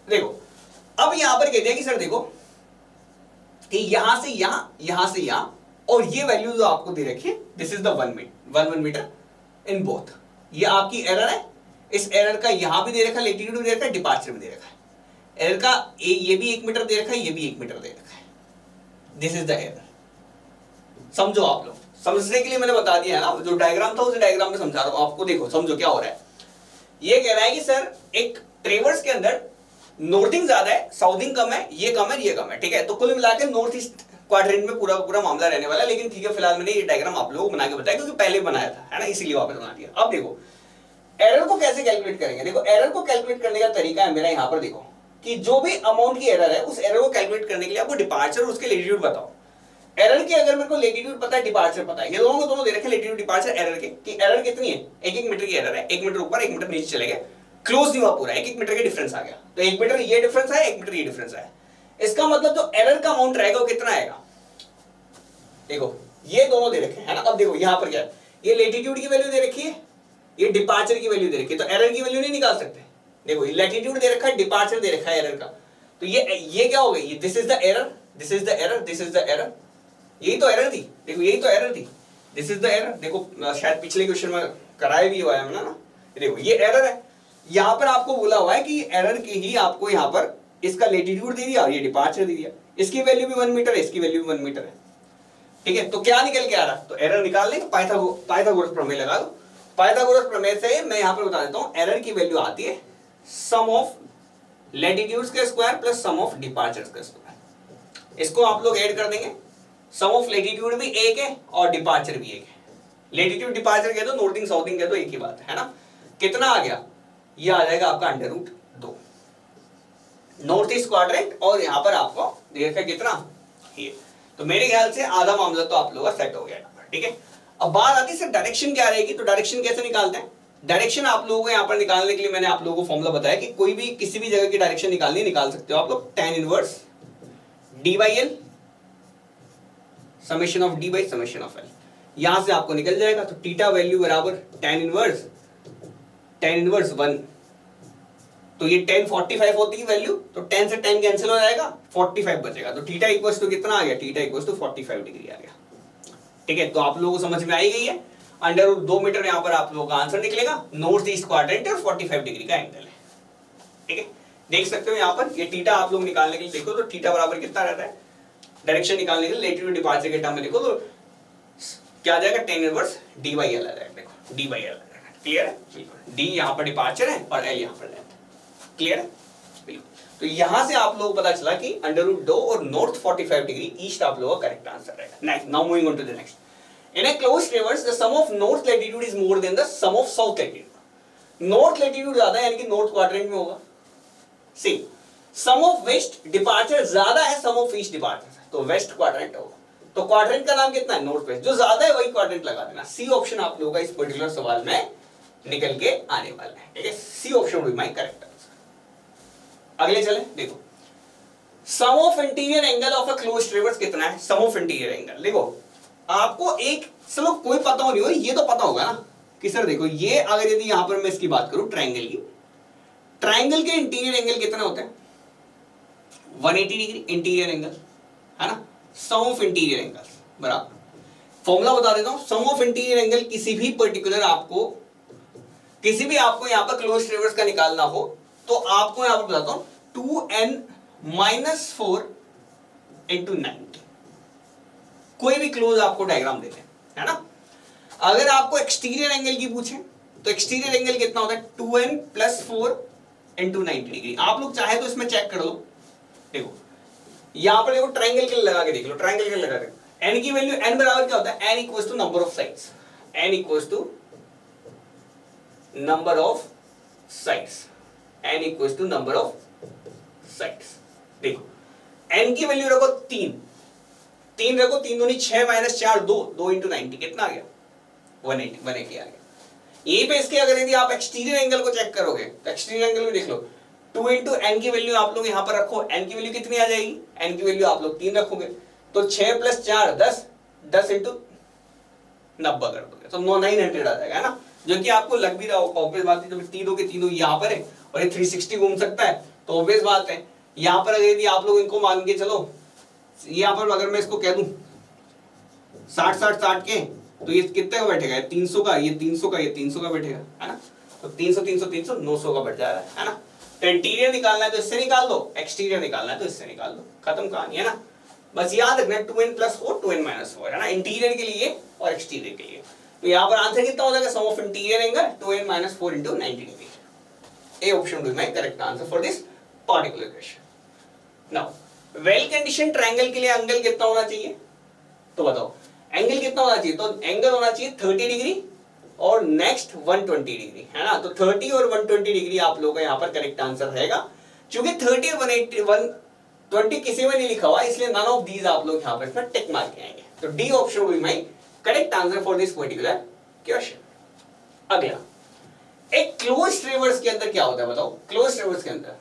देखो अब यहां पर कहते हैं कि सर देखो कि यहां से यहां से यहां, और ये वैल्यू जो आपको दे रखी है, this is the 1 metre in both. ये आपकी एरर है, इस एरर का यहां भी दे रखा है, लेटीट्यूड भी दे रखा है, डिपार्चर भी दे रखा है। एरर का ये भी 1 मीटर दे रखा है, ये भी 1 मीटर दे रखा है। This is the error. समझो आप लोग, समझने के लिए मैंने बता दिया है ना, जो डायग्राम था उस डायग्राम में समझा रहा हूं आपको। देखो समझो क्या हो रहा है। ये कह रहा है कि सर एक ट्रेवर्स के अंदर नॉर्थिंग ज्यादा है, साउथिंग कम है, ये कम है, ये कम है, ठीक है। तो कुल मिलाकर नॉर्थ ईस्ट क्वाड्रेंट में पूरा पूरा मामला रहने वाला है। लेकिन ठीक है, फिलहाल मैंने ये डायग्राम आप लोगों को बना के बताया क्योंकि पहले बनाया था, है ना, इसीलिए वापस बना दिया। अब देखो एरर को कैसे कैलकुलेट करेंगे। देखो एरर को कैलकुलेट करने का तरीका है मेरा यहाँ पर, देखो कि जो भी अमाउंट की एरर है उस एरर को कैलकुलेट करने के लिए आपको डिपार्चर और उसके लेटीट्यूड बताओ। एरर की अगर मेरे को लेटीट्यूड पता है, डिपार्चर पता है, ये दोनों को दोनों दे रखे लेटीट्यूड डिपार्चर एरर के, कि एरर कितनी है, 1-1 मीटर की एरर है, 1 मीटर ऊपर 1 मीटर नीचे चले गए, क्लोज नहीं हुआ पूरा, 1-1 मीटर का डिफरेंस आ गया। तो 1 मीटर ये डिफरेंस है, 1 मीटर ये डिफरेंस है। इसका मतलब जो एरर का अमाउंट रहेगा वो कितना आएगा। देखो ये दोनों दे रखे हैं ना। अब देखो यहाँ पर क्या है, ये लेटीट्यूड की वैल्यू दे रखी है, ये डिपार्चर की वैल्यू दे रखी है, तो एरर की वैल्यू नहीं निकाल सकते। देखो लैटिट्यूड दे रखा है, डिपार्चर दे रखा है एरर का, तो ये क्या हो गई, ये this is the error, this is the error, this is the error. यही तो एरर थी, देखो यही तो एरर थी, दिस इज द एरर। देखो शायद पिछले क्वेश्चन में कराया भी हुआ है ना, देखो ये एरर है। यहाँ पर आपको बोला हुआ है कि एरर के ही आपको यहाँ पर इसका लेटीट्यूड दे दिया और ये डिपार्चर दे दिया, इसकी वैल्यू भी 1 मीटर है, इसकी वैल्यू भी 1 मीटर है, ठीक है। तो क्या निकल के आ रहा, तो एरर निकालने पाइथागोरस प्रमेय लगा दो। पाइथागोरस प्रमेय से मैं यहाँ पर बता देता हूँ, एरर की वैल्यू आती है सम ऑफ लैटिट्यूड्स का square plus sum of departures का स्क्वायर। इसको आप लोग ऐड कर देंगे, सम ऑफ लैटिट्यूड भी एक है और डिपार्चर भी एक है। लैटिट्यूड डिपार्चर कह दो, नॉर्थिंग साउथिंग कह दो, एक ही बात है ना। कितना आ गया, ये आ जाएगा आपका √2 नॉर्थ ईस्ट क्वाड्रेंट, और यहाँ पर आपको देखा कितना ये। तो मेरे ख्याल से आधा मामला तो आप लोगों का सेट हो गया, ठीक है। अब बात आती है सर डायरेक्शन क्या रहेगी, तो डायरेक्शन कैसे निकालते हैं। डायरेक्शन आप लोगों को यहाँ पर निकालने के लिए मैंने आप लोगों को फॉर्मूला बताया कि कोई भी किसी भी जगह की डायरेक्शन निकाल सकते हो आप लोग। tan inverse d/l summation of d by summation of l, यहां से आपको निकल जाएगा। तो थीटा वैल्यू बराबर tan इनवर्स 1, तो ये 10 45 होती है वैल्यू, तो 10 से 10 कैंसिल हो जाएगा, 45 बचेगा। तो थीटा इक्वल्स टू कितना आ गया, थीटा इक्वल्स टू 45 डिग्री आ गया, ठीक है। तो आप लोगों को समझ में आई गई है, √2 मीटर यहाँ पर आप लोगों का आंसर निकलेगा। नॉर्थ ईस्ट क्वाड्रेंट और 45 डिग्री का एंगल है, ठीक है। देख सकते हो यहाँ पर ये थीटा आप लोग निकालने के लिए देखो, तो थीटा बराबर कितना रहता है डायरेक्शन निकालने के लिए, लैटिट्यूड डिपार्चर के टर्म में देखो तो क्या आ जाएगा, tan इनवर्स d/l आ जाएगा। देखो d/l आ जाएगा, क्लियर है, बिल्कुल। d यहाँ पर डिपार्चर है और l यहाँ पर है, क्लियर है, बिल्कुल। तो यहां से आप लोगों को पता चला कि √2 और नॉर्थ 45 डिग्री ईस्ट आप लोगों का करेक्ट आंसर रहेगा। Next, now moving on to the next. In a closed traverse, the sum of north latitude is more than the sum of south latitude. North latitude ज्यादा है, यानी कि north quadrant में होगा। सी सम ऑफ वेस्ट डिपार्चर ज्यादा है, sum of east departure, तो waste quadrant होगा। तो क्वाड्रेंट का नाम कितना है, नॉर्थ वेस्ट। जो ज्यादा है वही क्वाड्रेंट लगा देना। सी ऑप्शन आप लोगों का इस पर्टिकुलर सवाल में निकल के आने वाला है, ठीक है। C option will be my correct answer. अगले चले, देखो sum of interior angle of a closed traverse कितना है। सम ऑफ इंटीरियर एंगल देखो, आपको एक चलो कोई पता हो नहीं हो, ये तो पता होगा ना कि सर देखो ये अगर यदि यहां पर मैं इसकी बात करूं ट्रायंगल की, ट्रायंगल के इंटीरियर एंगल कितना होता है 180 डिग्री इंटीरियर एंगल, है ना। सम ऑफ इंटीरियर एंगल बराबर, फॉर्मूला बता देता हूं, सम ऑफ इंटीरियर एंगल किसी भी पर्टिकुलर आपको यहां पर क्लोज ट्रेवर्स का निकालना हो तो आपको यहां पर बताता हूं 2n-4 × 90। कोई भी क्लोज आपको डायग्राम देते हैं, है ना। अगर आपको एक्सटीरियर एंगल की पूछे तो एक्सटीरियर एंगल कितना होता है 2n + 4 × 90 डिग्री। आप लोग चाहे तो इसमें चेक कर लो, देखो यहां पर देखो ट्रायंगल के लिए लगा के देख लो, ट्रायंगल के लिए लगा के n की वैल्यू n बराबर क्या होता है, n = number of sides, n = number of sides, n = number of sides. देखो n की वैल्यू रखो 3 रखो, 3 दूनी 6 - 4 2 × 90 कितना आ गया 180 आ गया। यहीं पे इसके अगर यदि आप एक्सटीरियर एंगल को चेक करोगे तो एक्सटीरियर एंगल में देख लो 2 × n की वैल्यू आप लोग यहां पर रखो, n की वैल्यू कितनी आ जाएगी, n की वैल्यू आप लोग 3 रखोगे तो 6 + 4 10 × 90 कर दोगे तो 900 आ जाएगा, है ना। जो कि आपको लग भी रहा होगा, ऑब्वियस बात है, जब तीनों के तीनों यहां पर है और ये 360 घूम सकता है तो ऑब्वियस बात है यहां पर अगर यदि आप लोग इनको मान के चलो, यहां पर अगर मैं इसको कह दूं 60 के तो ये कितने का बैठेगा, 300 का, ये 300 का, ये 300 का बैठेगा, है ना। तो 300 900 का बैठ जा रहा है ना। तो इंटीरियर निकालना है तो इससे निकाल दो, एक्सटीरियर निकालना है तो इससे निकाल दो, खत्म कहानी, है ना। बस याद रखना 2n + 4 2n - 4 है ना, इंटीरियर के लिए और एक्सटीरियर के लिए। तो यहाँ पर आंसर कितना हो जाएगा, sum of interior angle 2n - 4 × 90 degree. A option will be my correct answer for this particular question. Now well condition triangle के लिए एंगल कितना होना चाहिए, तो बताओ एंगल कितना होना चाहिए, तो एंगल होना चाहिए 30 डिग्री और नेक्स्ट 120 डिग्री, है ना। तो 30 और 120 डिग्री आप लोगों का यहाँ पर करेक्ट आंसर रहेगा। क्योंकि 30 और 120 किसी में नहीं लिखा हुआ, इसलिए नन ऑफ दीज आप लोग यहाँ पर इसमें टिक मार के आएंगे। तो D option will be my correct answer for this particular question. अगला, एक क्लोज ट्रेवर्स के अंदर क्या होता है बताओ। क्लोज ट्रेवर्स के अंदर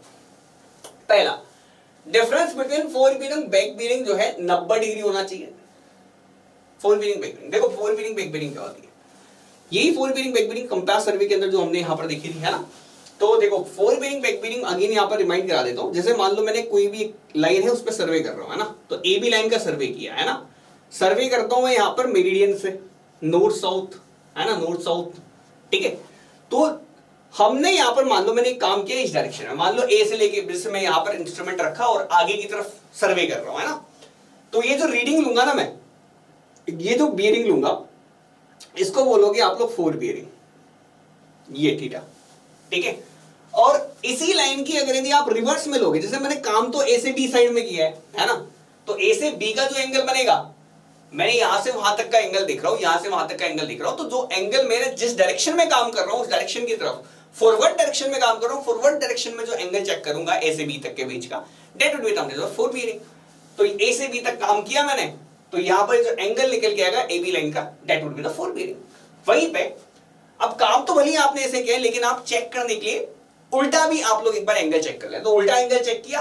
पहला difference between four bearing back bearing जो है 90 डिग्री होना चाहिए। फोर बीरिंग बैक बीरिंग, देखो फोर बीरिंग बैक बीरिंग क्या होती है, यही four bearing back bearing compass सर्वे के अंदर जो हमने यहाँ पर देखी थी, है ना। तो देखो four bearing back bearing again यहाँ पर रिमाइंड करा देता हूँ। जैसे मान लो मैंने कोई भी लाइन है उस पर सर्वे कर रहा हूँ, है ना। तो ए बी लाइन का सर्वे किया है ना, सर्वे करता हूँ मैं यहाँ पर मेरिडियन से नॉर्थ साउथ, है ना, नॉर्थ साउथ, ठीक है। तो हमने यहाँ पर मान लो मैंने एक काम किया इस डायरेक्शन में, मान लो ए से लेके जैसे मैं यहाँ पर इंस्ट्रूमेंट रखा और आगे की तरफ सर्वे कर रहा हूँ, है ना। तो ये जो रीडिंग लूंगा ना मैं, ये जो बियरिंग लूंगा इसको बोलोगे आप लोग फोर बियरिंग, ये थीटा, ठीक है। और इसी लाइन की अगर यदि आप रिवर्स में लोगे, जैसे मैंने काम तो ए से बी साइड में किया है ना। तो ए से बी का जो एंगल बनेगा, मैंने यहां से वहां तक का एंगल दिख रहा हूं, यहां से वहां तक का एंगल दिख रहा हूं। तो जो एंगल मेरे जिस डायरेक्शन में काम कर रहा हूं उस डायरेक्शन की तरफ फॉरवर्ड डायरेक्शन में काम कर रहा हूं, फॉरवर्ड डायरेक्शन में जो एंगल चेक करूंगा ए से बी तक के बीच का, that would be termed as fore bearing. तो ए से बी तक काम किया मैंने, तो यहां पर जो एंगल निकल के आएगा ए बी लाइन का, that would be the four bearing. वहीं पे अब काम तो भले आपने ऐसे किया, लेकिन आप चेक करने के लिए उल्टा भी आप लोग एक बार एंगल चेक कर ले। तो उल्टा एंगल चेक किया,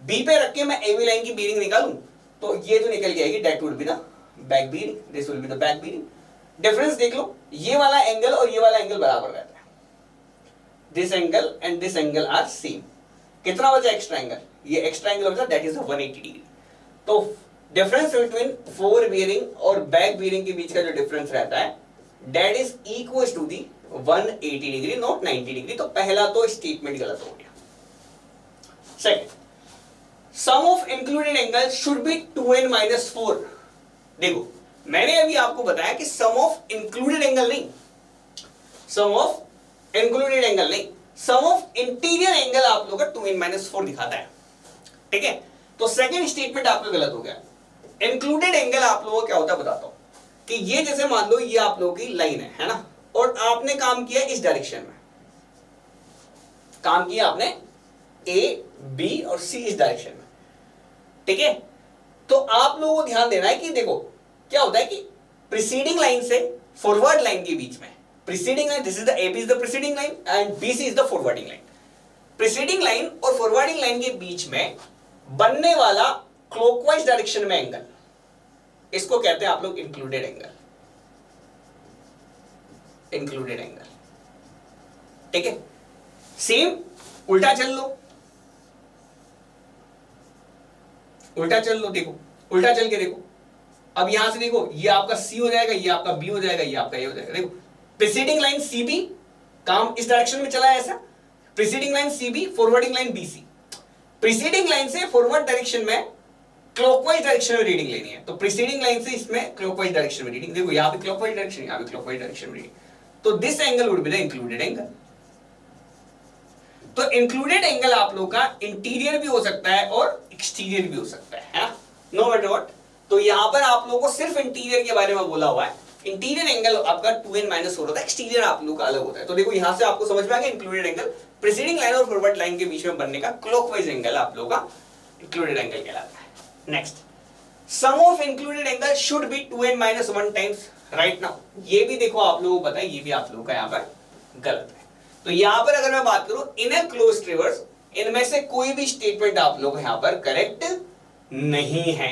बी पे रख के मैं ए बी लाइन की बियरिंग निकालूं, तो ये जो निकल के आएगी that would be the back bearing, this will be the back bearing. Difference देख लो, ये वाला एंगल और ये वाला एंगल बराबर रहता है, this angle and this angle are same. कितना बचा एक्स्ट्रा एंगल, ये एक्स्ट्रा एंगल बचा दैट इज 180 डिग्री। तो डिफरेंस बिटवीन फोर बियरिंग और बैक बियरिंग के बीच का जो डिफरेंस रहता है that is equal to the 180 degree, not 90 degree. तो पहला तो स्टेटमेंट गलत हो गया। Second, sum of included angle should be 2n - 4। देखो मैंने अभी आपको बताया कि सम ऑफ इंक्लूडेड एंगल नहीं, सम ऑफ इंक्लूडेड एंगल नहीं, सम ऑफ इंटीरियर एंगल आप लोग का 2n - 4 दिखाता है, ठीक है। तो सेकंड स्टेटमेंट आपका गलत हो गया। इंक्लूडेड एंगल आप लोगों को क्या होता है बताता हूं, कि ये जैसे मान लो ये आप लोगों की लाइन है ना, और आपने काम किया इस डायरेक्शन में, काम किया आपने ए बी और सी इस डायरेक्शन में, ठीक है। तो आप लोगों को ध्यान देना है कि देखो क्या होता है कि प्रीसीडिंग लाइन से फॉरवर्ड लाइन के बीच में, preceding line, this is the AB is the preceding line and BC is the forwarding line. Preceding line और फॉरवर्डिंग लाइन के बीच में बनने वाला क्लॉकवाइज डायरेक्शन में एंगल, इसको कहते हैं आप लोग इंक्लूडेड एंगल, इंक्लूडेड एंगल, ठीक है। सेम उल्टा चल लो, उल्टा चल लो, देखो उल्टा चल के देखो। अब यहां से देखो ये आपका C हो जाएगा, ये आपका B हो जाएगा, ये आपका A हो जाएगा। देखो प्रीसीडिंग लाइन CB काम इस डायरेक्शन में चला है ऐसा, preceding line CB, forwarding line BC। Preceding line से फॉरवर्ड डायरेक्शन में क्लॉकवाइज डायरेक्शन में रीडिंग लेनी है, तो प्रीसीडिंग लाइन से इसमें क्लॉकवाइज डायरेक्शन में रीडिंग, देखो यहां पे क्लॉकवाइज डायरेक्शन, यहां पे क्लॉकवाइज डायरेक्शन में रीडिंग। तो this angle would be the included angle. तो इंक्लूडेड एंगल आप लोग का इंटीरियर भी हो सकता है और एक्सटीरियर भी हो सकता है, नो मैटर व्हाट। तो यहां पर आप लोगों को सिर्फ इंटीरियर के बारे में बोला हुआ है। इंटीरियर एंगल आपका 2n - 4 होता है, एक्सटीरियर आप लोग का अलग होता है। तो देखो यहां से आपको समझ में आ गया, इंक्लूडेड एंगल प्रीसीडिंग लाइन और फॉरवर्ड लाइन के बीच में बनने का क्लॉकवाइज एंगल आप लोग का इंक्लूडेड एंगल कहलाता है। Next, sum of included angle should be 2n - 1 times right now. ये भी देखो आप लोगों को पता है, ये भी आप लोगों का यहाँ पर गलत है। तो यहां पर अगर मैं बात करूं इन ए क्लोज ट्रेवर्स, इनमें से कोई भी स्टेटमेंट आप लोग यहां पर करेक्ट नहीं है।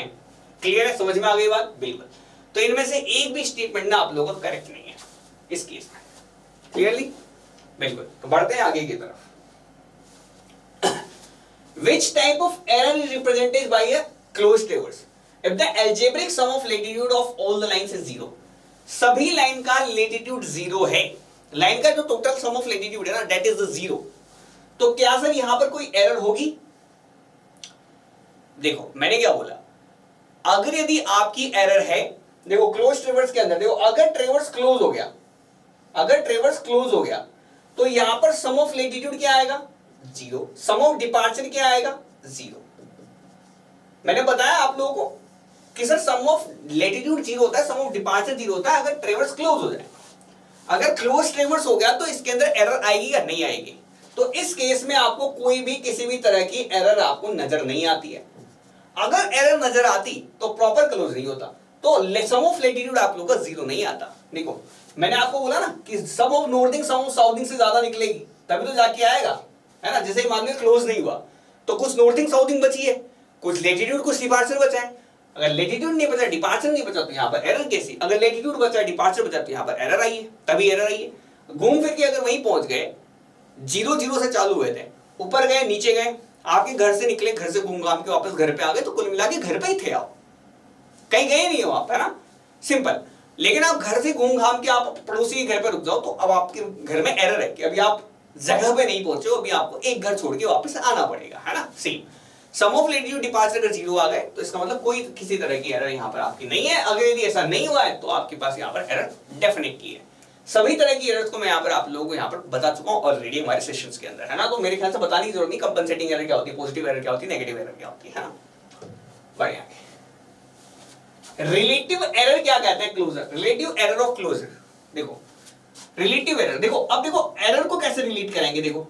क्लियर है, समझ में आ गई बात? बिल्कुल। तो इनमें से एक भी स्टेटमेंट ना आप लोगों का करेक्ट नहीं है इस केस में, क्लियरली? बिल्कुल। तो बढ़ते हैं आगे की तरफ। Which type of error is represented by a closed traverse? If the algebraic sum of latitude of all the lines is 0, सभी लाइन का लेटीट्यूड 0 है, लाइन का जो टोटल सम ऑफ लेटीट्यूड है ना दैट इज द 0, तो क्या sir यहां पर कोई एरर होगी? देखो मैंने क्या बोला, अगर यदि आपकी एरर है, देखो क्लोज ट्रेवर्स के अंदर देखो, अगर ट्रेवर्स क्लोज हो गया, अगर ट्रेवर्स क्लोज हो गया तो यहां पर सम ऑफ लेटीट्यूड क्या आएगा, 0, सम ऑफ डिपार्चर क्या आएगा, 0। मैंने बताया आप लोगों को कि सर सम ऑफ लेटीट्यूड 0 होता है, सम ऑफ डिपार्चर 0 होता है अगर ट्रेवर्स क्लोज हो जाए। अगर क्लोज ट्रेवर्स हो गया तो इसके अंदर एरर आएगी या नहीं आएगी, तो इस केस में आपको कोई भी किसी भी तरह की एरर आपको नजर नहीं आती है। अगर एरर नजर आती तो प्रॉपर क्लोज नहीं होता, तो सम ऑफ लेटीट्यूड आप लोग का 0 नहीं आता। देखो मैंने आपको बोला ना कि sum of northing sum of southing से ज्यादा निकलेगी तभी तो जाके आएगा, है ना। जैसे ही मान लो क्लोज नहीं हुआ तो कुछ नॉर्थिंग साउथिंग बची है, कुछ लेटीट्यूड कुछ डिपार्चर बचा है। अगर लेटीट्यूड नहीं बचा, डिपार्चर नहीं बचा, तो यहाँ पर एरर कैसी, अगर लेटीट्यूड बचा डिपार्चर बचा तो यहाँ पर एरर आई है, तभी एरर आई है। घूम फिर के अगर वहीं पहुंच गए, 0 से चालू हुए थे, ऊपर गए नीचे गए, आपके घर से निकले, घर से घूम घाम के वापस घर पे आ गए, तो कुल मिला के घर पे ही थे आप, कहीं गए नहीं हो आप, है ना, सिंपल। लेकिन आप घर से घूम घाम के आप पड़ोसी के घर पे रुक जाओ तो अब आपके घर में एरर है कि अभी आप जगह पे नहीं पहुंचे हो, अभी आपको एक घर छोड़ के वापस आना पड़ेगा, है ना। Same sum of latitude departure अगर 0 आ गए तो इसका मतलब कोई किसी तरह की एरर यहाँ पर आपकी नहीं है। अगर यदि ऐसा नहीं हुआ है तो आपके पास यहाँ पर एरर डेफिनेटली है। सभी तरह की एरर्स को मैं यहाँ पर आप लोगों को यहाँ पर बता चुका हूँ ऑलरेडी हमारे सेशंस के अंदर, है ना। तो मेरे ख्याल से बताने की जरूरत नहीं, कंपनसेटिंग एरर क्या होती है, पॉजिटिव एरर क्या होती है, नेगेटिव एरर क्या होती है ना। बढ़िया। रिलेटिव एरर क्या कहते हैं, closure, relative error of closure. देखो रिलेटिव एरर, देखो अब देखो एरर को कैसे रिलेट करेंगे, देखो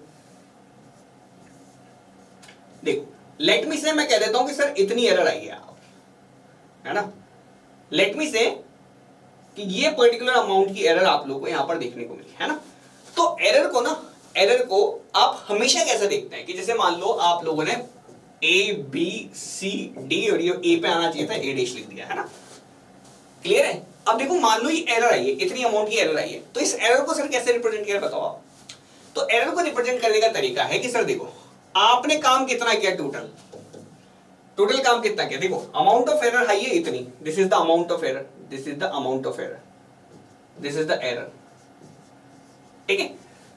लेट मी से मैं कह देता हूं कि सर इतनी एरर आई है आप, है ना। लेट मी से कि ये पर्टिकुलर अमाउंट की एरर आप लोगों को यहां पर देखने को मिली, है ना। तो एरर को ना, एरर को आप हमेशा कैसे देखते हैं कि जैसे मान लो आप लोगों ने ABCD और ये A पे आना चाहिए था, A डैश लिख दिया, है ना। क्लियर है। अब देखो मान लो ये एरर आई है, इतनी अमाउंट की एरर आई है, तो इस एरर को सर कैसे रिप्रेजेंट किया बताओ आप। तो एरर को रिप्रेजेंट करने का तरीका है कि सर देखो आपने काम कितना किया, टोटल काम कितना किया। देखो अमाउंट ऑफ एरर है ये इतनी, this is the amount of error, this is the amount of error, this is the error, ठीक है।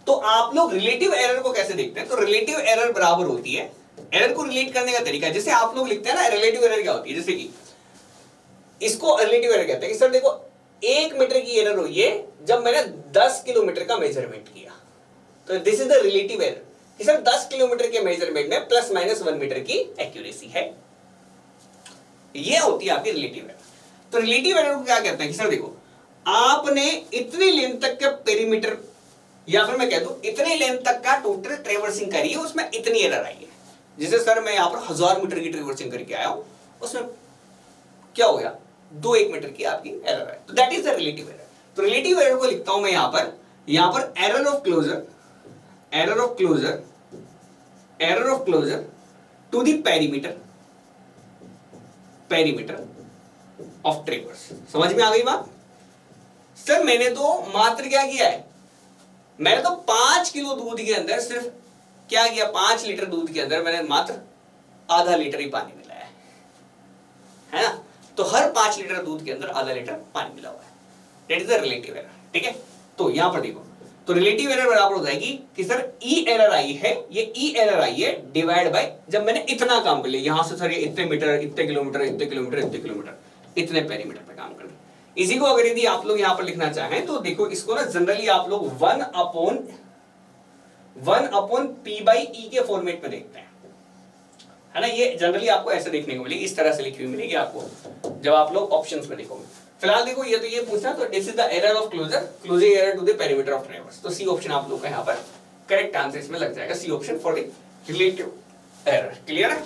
तो आप लोग रिलेटिव एरर को कैसे देखते हैं, तो रिलेटिव एरर बराबर होती है, एरर को रिलेट करने का तरीका जैसे आप लोग लिखते हैं ना, रिलेटिव एरर क्या होती है, जैसे कि इसको रिलेटिव एरर कहते हैं कि सर देखो 1 मीटर की एरर हुई है जब मैंने 10 किलोमीटर का मेजरमेंट किया, तो this is the relative error कि सर 10 किलोमीटर के मेजरमेंट में प्लस माइनस 1 मीटर की एक्यूरेसी है, ये होती है आपकी रिलेटिव एरर। तो रिलेटिव एरर को क्या कहते हैं कि सर देखो आपने इतनी लेंथ तक का पेरीमीटर, या फिर मैं कह दूं इतनी लेंथ तक का टोटल ट्रेवर्सिंग करी है, उसमें इतनी एरर आई है। जैसे सर मैं यहां पर 1000 मीटर की ट्रेवर्सिंग करके आया हूं, उसमें क्या हो गया 2-1 मीटर की आपकी एरर है, तो that is the relative error. तो रिलेटिव एरर को लिखता हूं मैं यहां पर error of closure, error of closure, error of closure to the perimeter, perimeter of traverse. समझ में आ गई बात। सर मैंने तो मात्र क्या किया है, मैंने तो 5 किलो दूध के अंदर सिर्फ क्या किया, 5 लीटर दूध के अंदर मैंने मात्र आधा लीटर ही पानी मिलाया है ना। तो हर 5 लीटर दूध के अंदर आधा लीटर पानी मिला हुआ है, that is the relative error, ठीक है। तो यहां पर देखो, तो रिलेटिव एरर बराबर हो जाएगी कि सर ई एरर आई है, ये ई एरर आई है डिवाइड बाय जब मैंने इतना काम कर लिया, यहां से सर ये इतने मीटर, इतने किलोमीटर, इतने किलोमीटर, इतने किलोमीटर, इतने पेरीमीटर पे काम कर लिया। इसी को अगर यदि आप लोग यहां पर लिखना चाहें तो देखो इसको ना जनरली आप लोग 1 अपॉन P बाई E के फॉर्मेट में देखते हैं, है ना। ये जनरली आपको ऐसे देखने को मिलेगी, इस तरह से लिखी हुई मिलेगी आपको जब आप लोग ऑप्शंस में देखोगे। फिलहाल देखो ये तो ये पूछा, तो this is the error of closure, closing error to the perimeter of traverse. तो सी ऑप्शन आप लोग का यहाँ पर करेक्ट आंसर इसमें लग जाएगा, C option for the relative error. Clear है,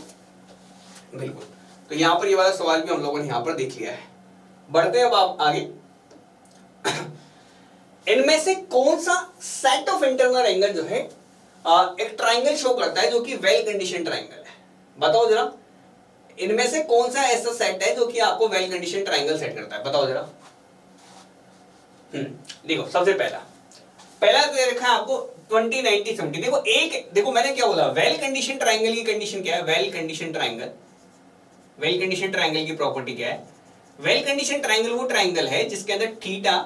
बिल्कुल। तो यहाँ पर ये वाला सवाल भी हम लोगों ने यहाँ पर देख लिया है। बढ़ते हैं अब आप आगे। इनमें से कौन सा सेट ऑफ इंटरनल एंगल जो है एक ट्राइंगल शो करता है जो कि वेल कंडीशन ट्राइंगल है, बताओ जरा। इनमें से कौन सा ऐसा सेट है जो कि आपको वेल कंडीशन ट्राइंगल सेट करता है, बताओ जरा। देखो सबसे पहला तो रखा है आपको 20 90 70। देखो देखो मैंने क्या बोला, वेल कंडीशन ट्राइंगल की कंडीशन क्या है, well condition triangle, well condition triangle की प्रॉपर्टी क्या है। वेल कंडीशन ट्राइंगल वो ट्राइंगल है जिसके अंदर theta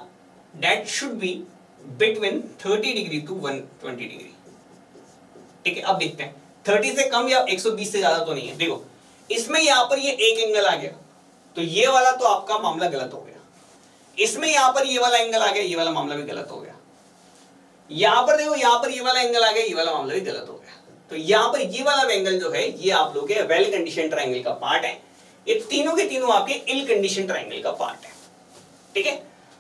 that should be between 30 degree to 120 degree, ठीक है। अब देखते हैं 30 से कम या 120 से ज्यादा तो नहीं है। देखो इसमें यहां पर ये एक एंगल आ गया, तो ये वाला तो आपका मामला गलत हो गया। इसमें यहां पर ये वाला एंगल आ गया, ये वाला मामला भी गलत हो गया। यहां पर देखो, यहां पर ये वाला एंगल आ गया, ये वाला मामला भी गलत हो गया। तो यहां पर ये वाला एंगल जो है ये आप लोग के वेल कंडीशन ट्रायंगल का पार्ट है, ये तीनों के तीनों आपके इल कंडीशन ट्रायंगल का पार्ट है। ठीक है,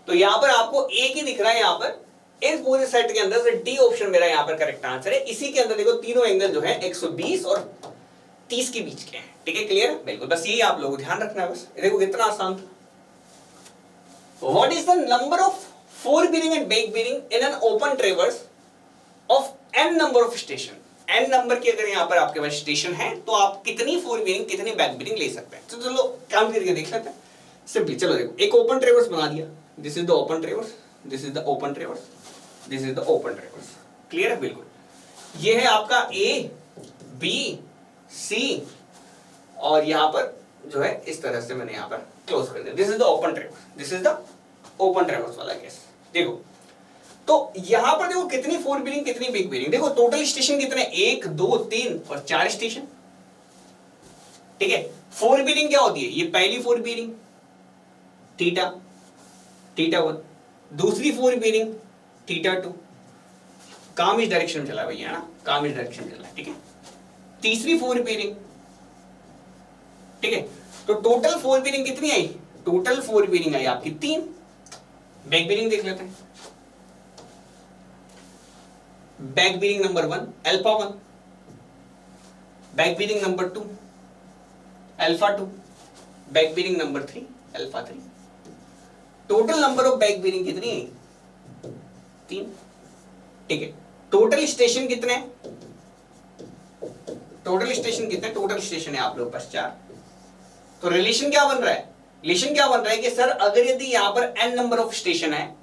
तो यहां पर आपको एक ही दिख रहा है, यहां पर इस पूरे सेट के अंदर से डी ऑप्शन मेरा यहां पर करेक्ट आंसर है। इसी के अंदर देखो तीनों एंगल जो है 120 और 30 के बीच के हैं। ठीक है, क्लियर है? बिल्कुल, बस यही आप लोगों को ध्यान रखना है। बस देखो कितना आसान था। What is the number of four bearing and back bearing in an open ट्रेवर्स of n number of station? n number की अगर यहां पर आपके पास स्टेशन है तो आप कितनी फोर बीरिंग कितनी बैक बीरिंग ले सकते हैं। तो चलो काम करके देख लेते हैं सिंपली। चलो देखो, एक ओपन ट्रेवर्स बना दिया, this is the open ट्रेवर्स, this is the open ट्रेवर्स, this is the open ट्रेवर्स। Clear है? बिल्कुल। ये है आपका A B C और यहां पर जो है इस तरह से मैंने यहां पर क्लोज कर दिया। This is the open ट्रेवर्स, this is the open ट्रेवर्स वाला केस। देखो तो यहां पर देखो कितनी फोर बीरिंग कितनी बैक बीरिंग। देखो टोटल स्टेशन कितने, 1 2 3 और 4 स्टेशन। ठीक है, फोर बीरिंग क्या होती है? ये पहली फोर बीरिंग थीटा थीटा 1, दूसरी फोर बीरिंग थीटा 2, काम इस डायरेक्शन में चला है भैया, है ना, काम इस डायरेक्शन में चला है। ठीक है, तीसरी फोर बीरिंग। ठीक है, तो टोटल फोर बीरिंग कितनी आई? टोटल फोर बीरिंग आई आपकी 3। बैक बीरिंग देख लेते हैं। Back bearing number 1 alpha 1, back bearing number 2 alpha 2, back bearing number 3 alpha 3। Total number of back bearing कितनी है? 3। ठीक है, टोटल स्टेशन कितने? टोटल स्टेशन कितने? टोटल स्टेशन है आप लोग पास 4। तो रिलेशन क्या बन रहा है? रिलेशन क्या बन रहा है कि सर अगर यदि यहां पर n नंबर ऑफ स्टेशन है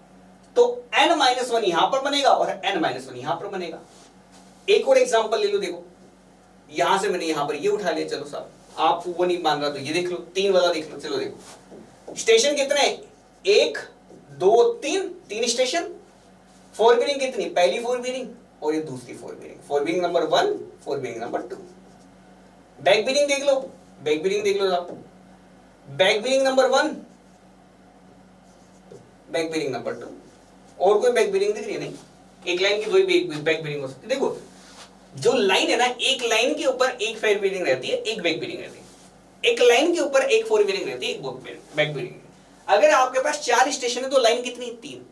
तो n-1 यहां पर बनेगा और n-1 यहां पर बनेगा। एक और एग्जांपल ले लो। देखो यहां से मैंने यहां पर ये उठा लिया। चलो साहब, आप वो नहीं मान रहा तो ये देख लो, 3 वाला देख लो। चलो देखो स्टेशन कितने? 1 2 3, 3 स्टेशन। फोर बीरिंग कितनी? पहली फोर बीरिंग और ये दूसरी four bearing. Four bearing number 1, four bearing number 2। Back bearing देख लो, बैक बीरिंग देख लो आप। Back bearing number 1, back bearing number 2। और कोई बैक बीरिंग दिख रही है? नहीं। एक लाइन की दो ही बैक बीरिंग हो सकती है। देखो जो लाइन है ना, एक लाइन के ऊपर एक फोर बीरिंग रहती है, एक बैक बीरिंग रहती है। एक लाइन के ऊपर एक फोर बीरिंग रहती है, एक बैक बीरिंग। अगर आपके पास 4 स्टेशन है तो लाइन कितनी? 3।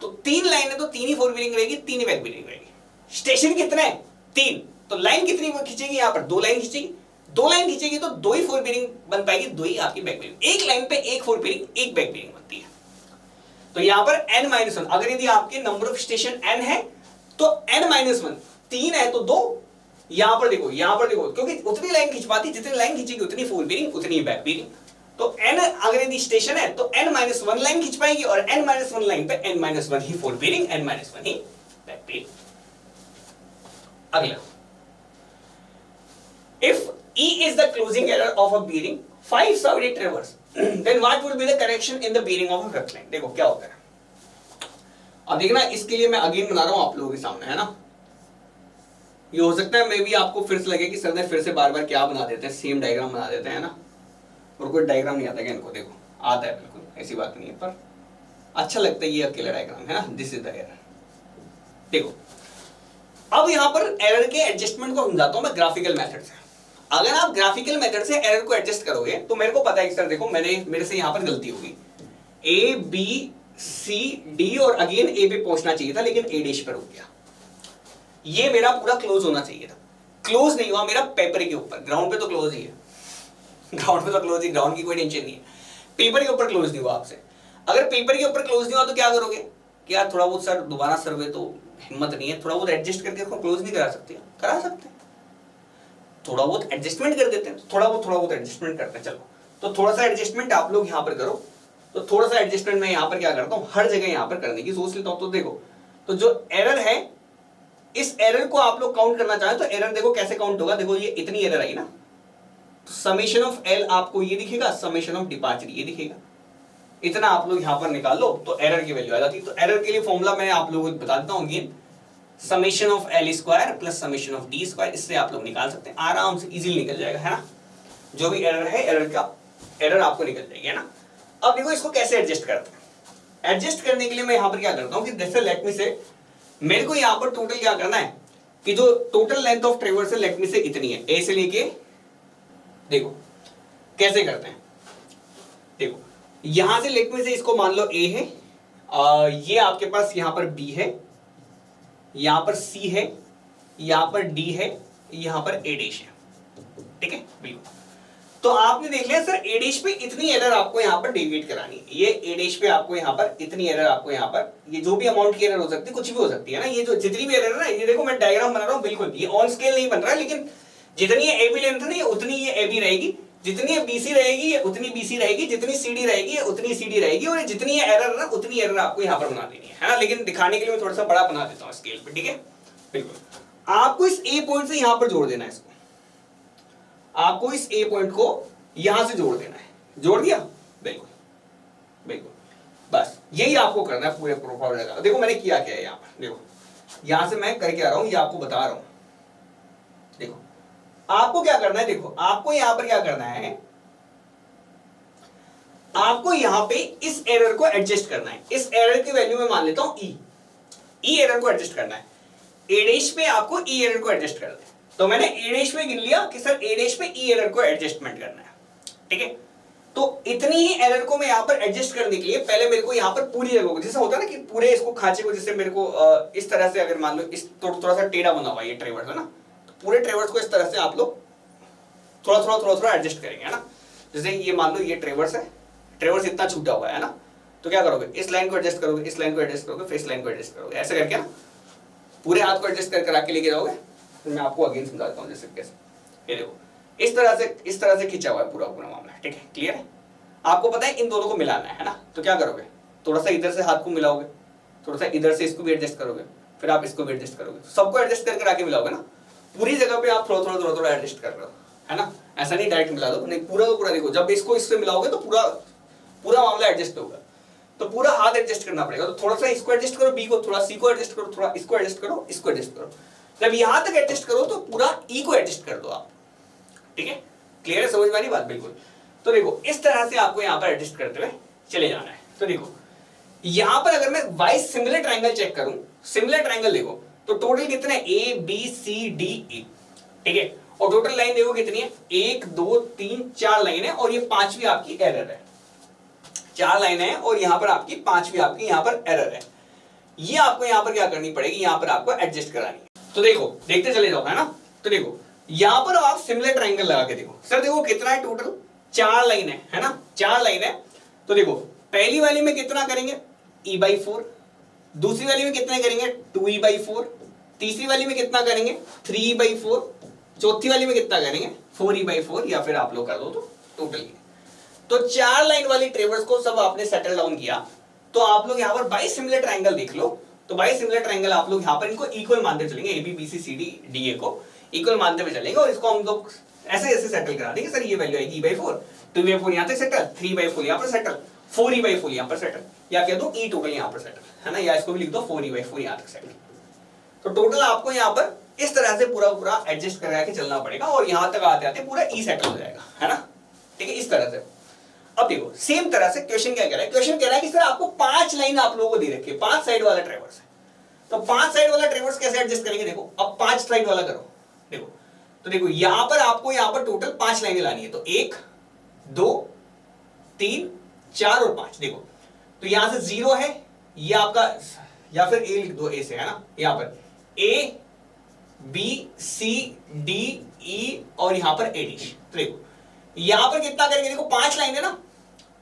तो 3 लाइन है तो 3 ही फोर बीरिंग रहेगी, 3 ही बैक बीरिंग रहेगी। स्टेशन कितने हैं? 3। तो लाइन कितनी खींचेगी? यहां पर 2 लाइन खींचेगी। 2 लाइन खींचेगी तो 2 ही फोर बीरिंग बन पाएगी, 2 ही आपकी बैक बीरिंग। एक लाइन पे एक फोर बीरिंग, एक बैक बीरिंग बनती है। तो यहां पर n-1, अगर यदि आपके नंबर ऑफ स्टेशन n है तो n-1 3 है तो 2। यहां पर देखो, यहां पर देखो, क्योंकि उतनी लाइन खींच पाती, जितनी लाइन खींचेगी उतनी फोर बीरिंग, उतनी बैक बीरिंग। तो n अगर यदि स्टेशन है तो n-1 लाइन खींच पाएगी और n-1 लाइन पे n-1 ही फोर बीरिंग, n-1 ही बैक बीरिंग। अगला, if E is the closing error of a bearing 5-sided traverse, then what would be the correction in the bearing of a fifth line? देखो क्या होता है। अब देखना, इसके लिए मैं अगेन बना रहा हूं आप लोगों के सामने, है ना। ये हो सकता है मैं भी आपको फिर से लगे कि सर ने फिर से बार बार क्या बना देते हैं, सेम डायग्राम बना देते हैं ना। और कोई डायग्राम नहीं आता क्या इनको? देखो आता है, बिल्कुल ऐसी बात नहीं है, पर अच्छा लगता है ये अकेला डायग्राम, है ना। This is the error. देखो अब यहां पर एरर के एडजस्टमेंट को समझाता हूं मैं ग्राफिकल मेथड से। अगर आप ग्राफिकल मेथड से एरर को एडजस्ट करोगे तो मेरे को पता है कि सर देखो मेरे से यहां पर गलती होगी, ए बी सी डी और अगेन ए पे पहुंचना चाहिए था लेकिन ए डैश पर हो गया। ये मेरा पूरा क्लोज होना चाहिए था, क्लोज नहीं हुआ मेरा पेपर के ऊपर। ग्राउंड पे तो क्लोज ही है, ग्राउंड पे तो क्लोज ही, ग्राउंड की कोई टेंशन नहीं है। पेपर के ऊपर क्लोज नहीं हुआ आपसे। अगर पेपर के ऊपर क्लोज नहीं हुआ तो क्या करोगे कि यार थोड़ा बहुत सर दोबारा सर्वे, तो हिम्मत नहीं है, थोड़ा बहुत एडजस्ट करके इसको क्लोज नहीं करा सकते? करा सकते हैं, थोड़ा बहुत एडजस्टमेंट कर देते हैं, थोड़ा बहुत एडजस्टमेंट करते हैं। चलो तो थोड़ा सा एडजस्टमेंट आप लोग यहाँ पर करो। तो थोड़ा सा एडजस्टमेंट मैं यहाँ पर क्या करता हूँ, हर जगह यहाँ पर करने की सोच लेता हूँ। तो देखो, तो जो एरर है, इस एरर को आप लोग काउंट करना चाहें तो एरर देखो कैसे काउंट होगा। देखो ये इतनी एरर आई ना, तो समेशन ऑफ एल आपको ये दिखेगा, समेशन ऑफ डिपार्चर ये दिखेगा। इतना आप लोग यहाँ पर निकाल लो तो एरर की वैल्यू आ जाती है। तो एरर के लिए फॉर्मूला मैं आप लोगों को बता देता हूँ again, summation of L square plus summation of D square. इससे आप लोग निकाल सकते हैं आराम से, इजीली निकल जाएगा, है ना। जो भी एरर है, एरर का एरर आपको निकल जाएगी, है ना। अब देखो इसको कैसे एडजस्ट करते हैं। एडजस्ट करने के लिए मैं यहां पर क्या करता हूं कि जैसे लेट मी से मेरे को यहां पर टोटल क्या करना है कि जो टोटल लेंथ ऑफ ट्रेवर्स है लेट मी से इतनी है, ए से लेके, देखो कैसे करते हैं। देखो यहां से लेट मी से इसको मान लो ए है, ये आपके पास यहां पर बी है, यहां पर सी है, यहां पर डी है, यहां पर ए डैश है, ठीक है बिल्कुल। तो आपने देख लिया सर ए डैश पे इतनी एरर आपको यहां पर डेविएट करानी है, ये ए डैश पे आपको यहां पर इतनी एरर, आपको यहां पर ये जो भी अमाउंट की एरर हो सकती है, कुछ भी हो सकती है ना, ये जो जितनी भी एरर है ना, ये देखो मैं डायग्राम बना रहा हूं, बिल्कुल ये ऑन स्केल नहीं बन रहा है, लेकिन जितनी ये ए बी लेंथ है ना, उतनी ये ए बी रहेगी, जितनी ये बीसी रहेगी ये उतनी बीसी रहेगी, जितनी सीडी रहेगी ये उतनी सीडी रहेगी, और जितनी ये एरर है ना उतनी एरर आपको यहां पर बना देनी है ना। लेकिन दिखाने के लिए मैं थोड़ा सा बड़ा बना देता हूं स्केल पे, ठीक है बिल्कुल। आपको इस ए पॉइंट से यहां पर जोड़ देना है इसको, आपको इस ए पॉइंट को यहां से जोड़ देना है, जोड़ दिया बिल्कुल बिल्कुल, बस यही आपको करना है पूरे प्रोफाइल का। देखो मैंने किया क्या है यहां पर, देखो यहां से मैं करके आ रहा हूं, ये आपको बता रहा हूं। देखो आपको क्या करना है, देखो आपको यहां पर क्या करना है, आपको यहां पे इस एरर को एडजस्ट करना है। इस एरर की वैल्यू में मान लेता हूं ई एरर को एडजस्ट करना है। ए डैश पे आपको ई एरर को एडजस्ट करना है, तो मैंने ए डैश पे गिन लिया कि सर ए डैश पे ई एरर को एडजस्टमेंट करना है, ठीक है। तो इतनी ही एरर को मैं यहां पर एडजस्ट करने के लिए पहले मेरे को यहां पर पूरी जगह को, जैसे होता है ना कि पूरे इसको खांचे को, जैसे मेरे को इस तरह से, अगर मान लो इस थोड़ा सा टेढ़ा बना हुआ ये ट्रेवर्स है ना, पूरे ट्रेवर्स को इस तरह से आप लोग थोड़ा एडजस्ट करेंगे, है ना। जैसे ये मान लो ये ट्रेवर्स है, ट्रेवर्स इतना छूटा हुआ है ना, तो क्या करोगे, इस लाइन को एडजस्ट करोगे, इस लाइन को एडजस्ट करोगे, फिर इस लाइन को एडजस्ट करोगे, ऐसे करके ना पूरे हाथ को एडजस्ट कर आके लेके जाओगे। तो मैं आपको अगेन समझाता हूँ जैसे कैसे, ये देखो इस तरह से खींचा हुआ है पूरा मामला, ठीक है क्लियर है। आपको पता है इन दोनों को मिलाना है ना, तो क्या करोगे, थोड़ा सा इधर से हाथ को मिलाओगे, थोड़ा सा इधर से इसको भी एडजस्ट करोगे, फिर आप इसको भी एडजस्ट करोगे, सबको एडजस्ट करके आके मिलाओगे ना, पूरी जगह पे आप थोड़ा एडजस्ट कर रहे हो, है ना। ऐसा नहीं डायरेक्ट मिला दो, नहीं पूरा देखो, जब इसको इससे मिलाओगे तो पूरा मामला एडजस्ट होगा, तो पूरा हाथ एडजस्ट करना पड़ेगा। तो थोड़ा सा इसको एडजस्ट करो, बी को, थोड़ा सी को एडजस्ट करो, थोड़ा इसको एडजस्ट करो, इसको एडजस्ट करो, जब यहां तक एडजस्ट करो तो पूरा ई को एडजस्ट कर दो आप, ठीक है क्लियर है, समझ में आ रही बात बिल्कुल। तो देखो इस तरह से आपको यहां पर एडजस्ट करते हुए चले जाना है। तो देखो यहां पर अगर मैं वाई सिमिलर ट्रायंगल चेक करूं, सिमिलर ट्रायंगल देखो तो टोटल कितने, A B C D E, ठीक है, और टोटल लाइन देखो कितनी है, 1 2 3 4 लाइन है, और ये पांचवी आपकी एरर है, 4 लाइन है, और यहां पर आपकी पांचवी आपकी यहां पर एरर है। ये आपको यहां पर क्या करनी पड़ेगी, यहां पर आपको एडजस्ट करानी है। तो देखो देखते चले जाओ, है ना। तो देखो यहां पर आप सिमिलर ट्रायंगल लगा के देखो, सर देखो कितना है टोटल, 4 लाइन है ना, 4 लाइन है। तो देखो पहली वाली में कितना करेंगे, e/4, दूसरी वाली में कितना करेंगे, 2e/4, तीसरी वाली में कितना करेंगे, 3e/4, चौथी वाली में कितना करेंगे, 4e/4, या फिर आप लोग कर दो तो टोटल। तो 4 लाइन वाली ट्रेवर्स को सब आपने सेटल डाउन किया, तो आप लोग यहाँ पर बाई सिमिलर ट्रायंगल देख लो। तो बाई सिमिलर ट्रायंगल आप लोग यहाँ पर इनको इक्वल मानते चलेंगे, A B B C C D D A को इक्वल मानते हुए चलेंगे, और इसको हम लोग ऐसे सेटल करा देंगे। सर ये वैल्यू आएगी e/4, 2e/4 यहाँ तक सेटल, 3e/4 यहाँ पर सेटल, 4e/4 यहाँ पर सेटल, या कह दो ई टोटल यहाँ पर सेटल, है ना, या इसको भी लिख दो 4e/4 यहाँ तक सेटल। तो टोटल आपको यहाँ पर इस तरह से पूरा एडजस्ट करा के चलना पड़ेगा, और यहाँ तक आते आते पूरा ई सेटल हो जाएगा, है ना, ठीक है इस तरह से। अब देखो सेम तरह से क्वेश्चन क्या कह रहा है, क्वेश्चन कह रहा है कि सर आपको 5 लाइन आप लोगों को दे रखी है, 5 साइड वाला ट्रेवर्स है, तो 5 साइड वाला ट्रेवर्स कैसे एडजस्ट करेंगे, देखो अब 5 साइड वाला करो, देखो तो देखो यहां पर आपको यहां पर टोटल 5 लाइनें लानी है, तो 1 2 3 4 और 5। देखो तो यहां से 0 है, ये आपका, या फिर ए लिख दो, ए से, है ना, यहां पर A B C D E और यहां पर ए डी। तो देखो यहां पर कितना करेंगे, देखो 5 लाइन है ना,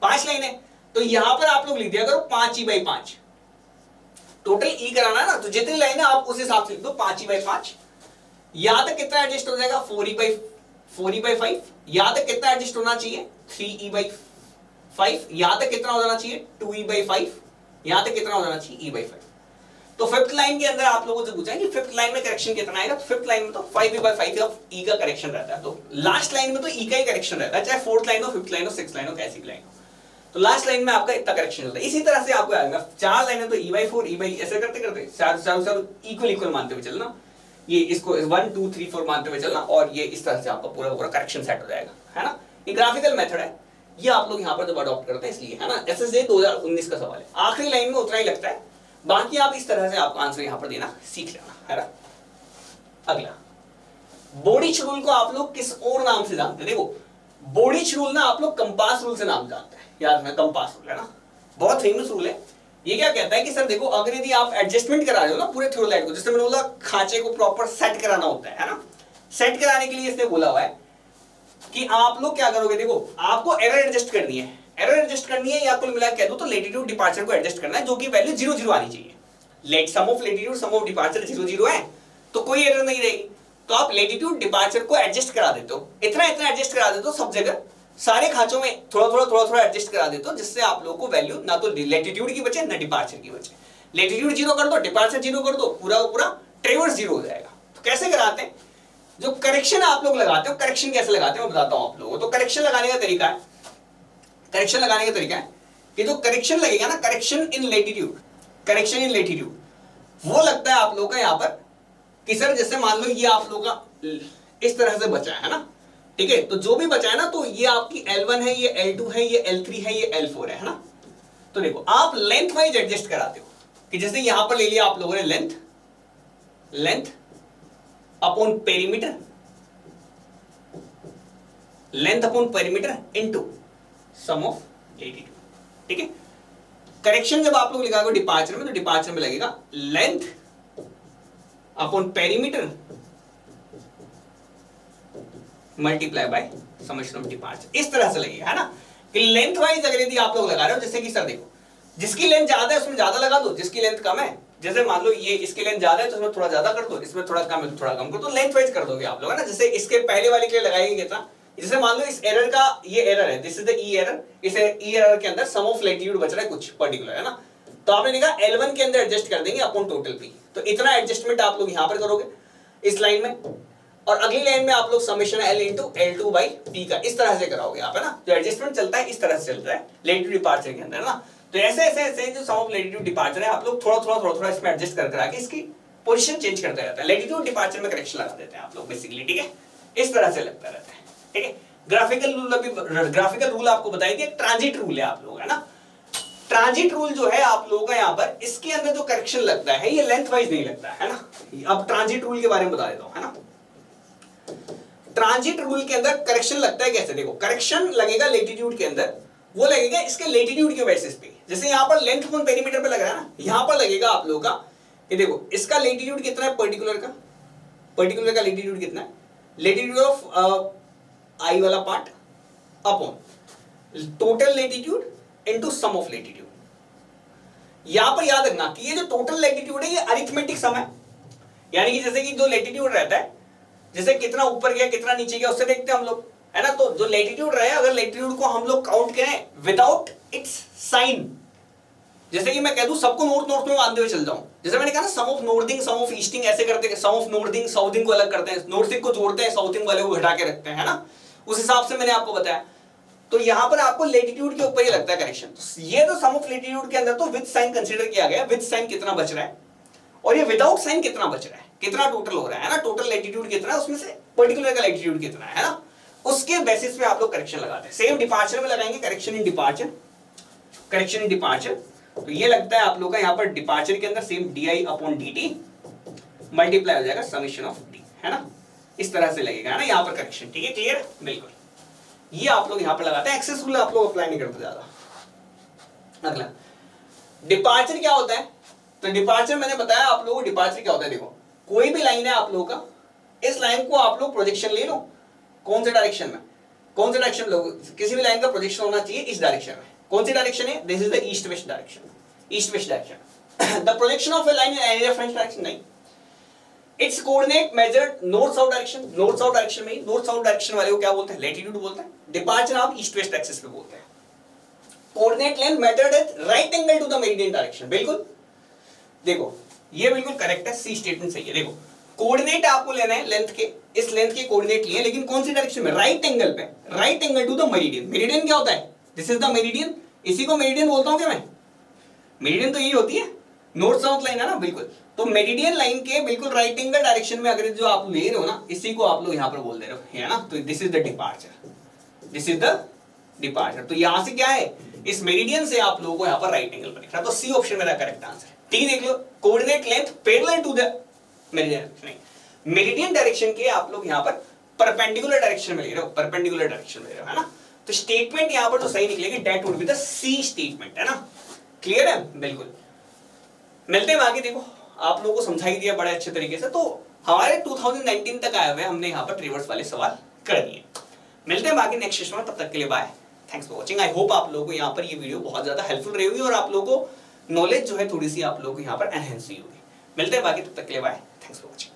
5 लाइन है, तो यहां पर आप लोग लिख दिया करो 5e/5, टोटल ई कराना है ना, तो जितनी लाइन है आप उस हिसाब से लिख दो 5e/5। यहां तक कितना एडजस्ट हो जाएगा, 4e/5, यहां तक कितना एडजस्ट होना चाहिए, 3e/5, यहां तक कितना हो जाना चाहिए, 2e/5, यहां तक कितना हो जाना चाहिए, e/5। तो फिफ्थ लाइन के अंदर आप लोगों से पूछा है कि फिफ्थ लाइन में करेक्शन कितना आएगा, तो फिफ्थ लाइन में तो 5e/5 ऑफ ई का करेक्शन रहता है, तो लास्ट लाइन में तो ई का ही करेक्शन रहता है, चाहे फोर्थ लाइन हो, फिफ्थ लाइन हो, सिक्स्थ लाइन हो, कैसी भी लाइन हो, तो लास्ट लाइन में आपका इतना करेक्शन होता है। इसी तरह से आपको आएगा 4 लाइन है तो e/4 ऐसे करते करते चार इक्वल मानते हुए चलना, ये इसको 1 2 3 4 मानते हुए चलना, और ये इस तरह से आपका पूरा करेक्शन सेट हो जाएगा, है ना। ये ग्राफिकल मेथड है, ये आप लोग यहाँ पर जब अडॉप्ट करते हैं इसलिए, है ना। एसएससी 2019 का सवाल है, आखिरी लाइन में उतना ही लगता है, बाकी आप इस तरह से आपको आंसर यहाँ पर देना सीख लेना, है ना। अगला, बोडिच रूल को आप लोग किस और नाम से जानते हैं? देखो बोडिच रूल ना आप लोग कंपास रूल से नाम जानते हैं, याद रखना कंपास रूल, है ना, बहुत फेमस रूल है। ये क्या कहता है कि सर देखो, अगर यदि आप एडजस्टमेंट करा रहे हो ना पूरे थ्योरलाइट को, जैसे मैंने बोला खांचे को प्रॉपर सेट कराना होता है ना, सेट कराने के लिए इसने बोला हुआ है कि आप लोग क्या करोगे, देखो आपको एरर एडजस्ट करनी है, एरर एडजस्ट करनी है, या कुल मिला कह दो तो लेटीट्यूड डिपार्चर को एडजस्ट करना है, जो कि वैल्यू 0 0 आनी चाहिए। Lat sum of latitude sum of departure 0 0 है तो कोई एरर नहीं रहेगी, तो आप लेटीट्यूड डिपार्चर को एडजस्ट करा देते हो, इतना इतना एडजस्ट करा देते हो सब जगह, सारे खांचों में थोड़ा थोड़ा एडजस्ट करा देते हो, जिससे आप लोगों को वैल्यू ना तो लेटीट्यूड की बचे ना डिपार्चर की बचे। लेटीट्यूड 0 कर दो, डिपार्चर 0 कर दो, पूरा पूरा ट्रेवर्स 0 हो जाएगा। तो कैसे कराते हैं? जो करेक्शन आप लोग लगाते हो, करेक्शन कैसे लगाते हैं मैं बताता हूं आप लोगों को। तो करेक्शन लगाने का तरीका है, करेक्शन लगाने का तरीका है कि जो करेक्शन लगेगा ना, correction in latitude, correction in latitude, वो लगता है आप लोगों का यहाँ पर कि सर जैसे मान लो ये आप लोगों का इस तरह से बचा है ना, ठीक है, तो जो भी बचा है ना, तो ये आपकी L1 है, ये L2 है, ये L3 है, ये L4 है ना। तो देखो आप लेंथ वाइज एडजस्ट कराते हो कि जैसे यहां पर ले लिया आप लोगों ने length, length upon perimeter, length upon perimeter into sum of latitude, ठीक है। करेक्शन जब आप लोग लिखाओगे डिपार्चर में, तो डिपार्चर में लगेगा length upon perimeter multiply by summation of departure, इस तरह से लगेगा, है ना। कि लेंथ वाइज अगर यदि आप लोग लगा रहे हो, जैसे कि सर देखो जिसकी लेंथ ज्यादा है उसमें ज्यादा लगा दो, जिसकी लेंथ कम है, जैसे मान लो ये इसकी लेंथ ज्यादा है तो इसमें थोड़ा ज्यादा कर दो, इसमें थोड़ा कम है तो थोड़ा कम कर दो, लेंथ वाइज कर दोगे आप लोग, है ना। जैसे इसके पहले वाले के लिए लगाएंगे कितना, जैसे मान लो इस एरर का ये एरर है, this is the E error, इस ई एरर के अंदर सम ऑफ लेटीट्यूड बच रहा है कुछ पर्टिकुलर, है ना, तो आपने लिखा L1 के अंदर एडजस्ट कर देंगे अपॉन टोटल पी, तो इतना एडजस्टमेंट आप लोग यहां पर करोगे इस लाइन में, और अगली लाइन में आप लोग summation L into L2 by P का इस तरह से कराओगे आप, है ना। जो एडजस्टमेंट चलता है इस तरह से चलता है लेटीट्यूड डिपार्चर के अंदर, है ना। तो ऐसे ऐसे ऐसे जो सम ऑफ लेटीट्यूड डिपार्चर है, आप लोग थोड़ा इसमें एडजस्ट कर करा के इसकी पोजीशन चेंज करते रहते हैं, लेटीट्यूड डिपार्चर में करेक्शन लगा देते हैं आप लोग बेसिकली, ठीक है। इस तरह से लगता रहता है, ठीक है। ग्राफिकल रूल, अभी ग्राफिकल रूल आपको बताई थी, ट्रांजिट रूल है आप लोग, है ना। ट्रांजिट रूल जो है आप लोगों का यहाँ पर, इसके अंदर जो करेक्शन लगता है ये लेंथ वाइज नहीं लगता है ना। अब ट्रांजिट रूल के बारे में बता देता हूँ, है ना। ट्रांजिट रूल के अंदर करेक्शन लगता है कैसे, देखो करेक्शन लगेगा लेटीट्यूड के अंदर, वो लगेगा इसके लेटीट्यूड के बेसिस पे, जैसे यहाँ पर लेंथ अपॉन पेरीमीटर पे लग रहा है ना, यहाँ पर लगेगा आप लोगों का ये देखो इसका लेटीट्यूड कितना है पर्टिकुलर का, पर्टिकुलर का लेटीट्यूड कितना है, लेटीट्यूड ऑफ आई वाला part upon total latitude into sum of latitude. यहां पर याद रखना कि ये जो टोटल लेटीट्यूड है ये अरिथमेटिक सम है, यानी कि जैसे कि जो लेटीट्यूड रहता है, जैसे कितना ऊपर गया कितना नीचे गया उससे देखते हैं हम लोग, है ना। तो जो लेटीट्यूड रहे, अगर लेटीट्यूड को हम लोग काउंट करें विदाउट इट्स साइन, जैसे कि मैं कह दूं सबको नॉर्थ नॉर्थ में बांधते हुए चल जाऊं, जैसे मैंने कहा ना sum of northing sum of easting ऐसे करते हैं, सम ऑफ नॉर्थिंग साउथिंग को अलग करते हैं, नॉर्थिंग को जोड़ते हैं साउथिंग वाले को घटा के रखते हैं, है ना। उस हिसाब से मैंने आपको बताया। तो यहां पर आपको लेटीट्यूड के ऊपर ही लगता है करेक्शन, ये तो सम ऑफ लेटीट्यूड के अंदर तो विद साइन कंसीडर किया गया, विद साइन कितना बच रहा है और ये विदाउट साइन कितना बच रहा है, कितना टोटल हो रहा है ना, टोटल लेटीट्यूड कितना है उसमें से पर्टिकुलर का लेटीट्यूड कितना है ना, उसके बेसिस पे आप लोग करेक्शन लगाते हैं। सेम डिपार्चर में लगाएंगे correction in departure, correction in departure, तो ये लगता है आप लोग का यहाँ पर डिपार्चर के अंदर same D upon D T multiply हो जाएगा समेशन ऑफ डी, है ना, इस तरह से लगेगा, है ना यहाँ पर करेक्शन, ठीक है, क्लियर, बिल्कुल। ये आप लोग यहाँ पर लगाते हैं, एक्सेस रूल आप लोग अप्लाई नहीं करते ज्यादा। अगला डिपार्चर क्या होता है, तो डिपार्चर मैंने बताया आप लोगों को डिपार्चर क्या होता है, देखो कोई भी लाइन है आप लोगों का, इस लाइन को आप लोग प्रोजेक्शन ले लो, कौन से डायरेक्शन में, कौन से डायरेक्शन लोग, किसी भी लाइन का प्रोजेक्शन होना चाहिए इस डायरेक्शन में, कौन सी डायरेक्शन है, this is the east west direction, east west direction. The projection of a line in any reference direction नहीं, it's coordinate measured north south direction, north south direction में, नॉर्थ साउथ डायरेक्शन वाले को क्या बोलते हैं, latitude बोलते हैं, departure आप ईस्ट वेस्ट एक्सिस पे बोलते हैं। Coordinate length measured at right angle to the meridian direction, बिल्कुल देखो ये बिल्कुल करेक्ट है, सी स्टेटमेंट सही है। देखो कोऑर्डिनेट आपको लेना है लेंथ के, इस लेंथ के कोऑर्डिनेट लिए, लेकिन कौन सी डायरेक्शन में, राइट एंगल पे, right angle to the meridian. Meridian क्या होता है, दिस इज द मेरिडियन, इसी को मेरिडियन बोलता हूं क्या मैं, मेरिडियन तो यही होती है, नॉर्थ साउथ लाइन है ना, बिल्कुल। तो मेरिडियन लाइन के बिल्कुल राइट एंगल डायरेक्शन में अगर जो आप ले रहे हो ना, इसी को आप लोग यहां पर बोल दे रहे हो, है ना। तो this is the departure, this is the departure. तो यहां से क्या है, इस मेरिडियन से आप लोगों को यहां पर राइट एंगल पर दिख रहा है, तो सी ऑप्शन मेरा करेक्ट आंसर है। ठीक है, देख लो, coordinate length parallel to the meridian, नहीं मेरिडियन डायरेक्शन के आप लोग यहां पर परपेंडिकुलर डायरेक्शन में ले रहे हो, परपेंडिकुलर डायरेक्शन में ले रहे हो, है ना। तो स्टेटमेंट यहां पर तो सही निकलेगी, that would be the C statement, है ना। क्लियर है, बिल्कुल। मिलते हैं आगे। देखो आप लोगों को समझाई दिया बड़े अच्छे तरीके से, तो हमारे 2019 तक आए हुए हमने यहाँ पर ट्रेवर्स वाले सवाल कर दिए। मिलते हैं बाकी नेक्स्ट सेशन में, तब तक के लिए bye, thanks for watching. I hope आप लोगों को यहाँ पर ये वीडियो बहुत ज्यादा हेल्पफुल रही होगी और आप लोगों को नॉलेज जो है थोड़ी सी आप लोगों को यहाँ पर एनहेंस हुई होगी। मिलते हैं बाकी, तब तक के लिए बाय, थैंक्स फॉर वॉचिंग।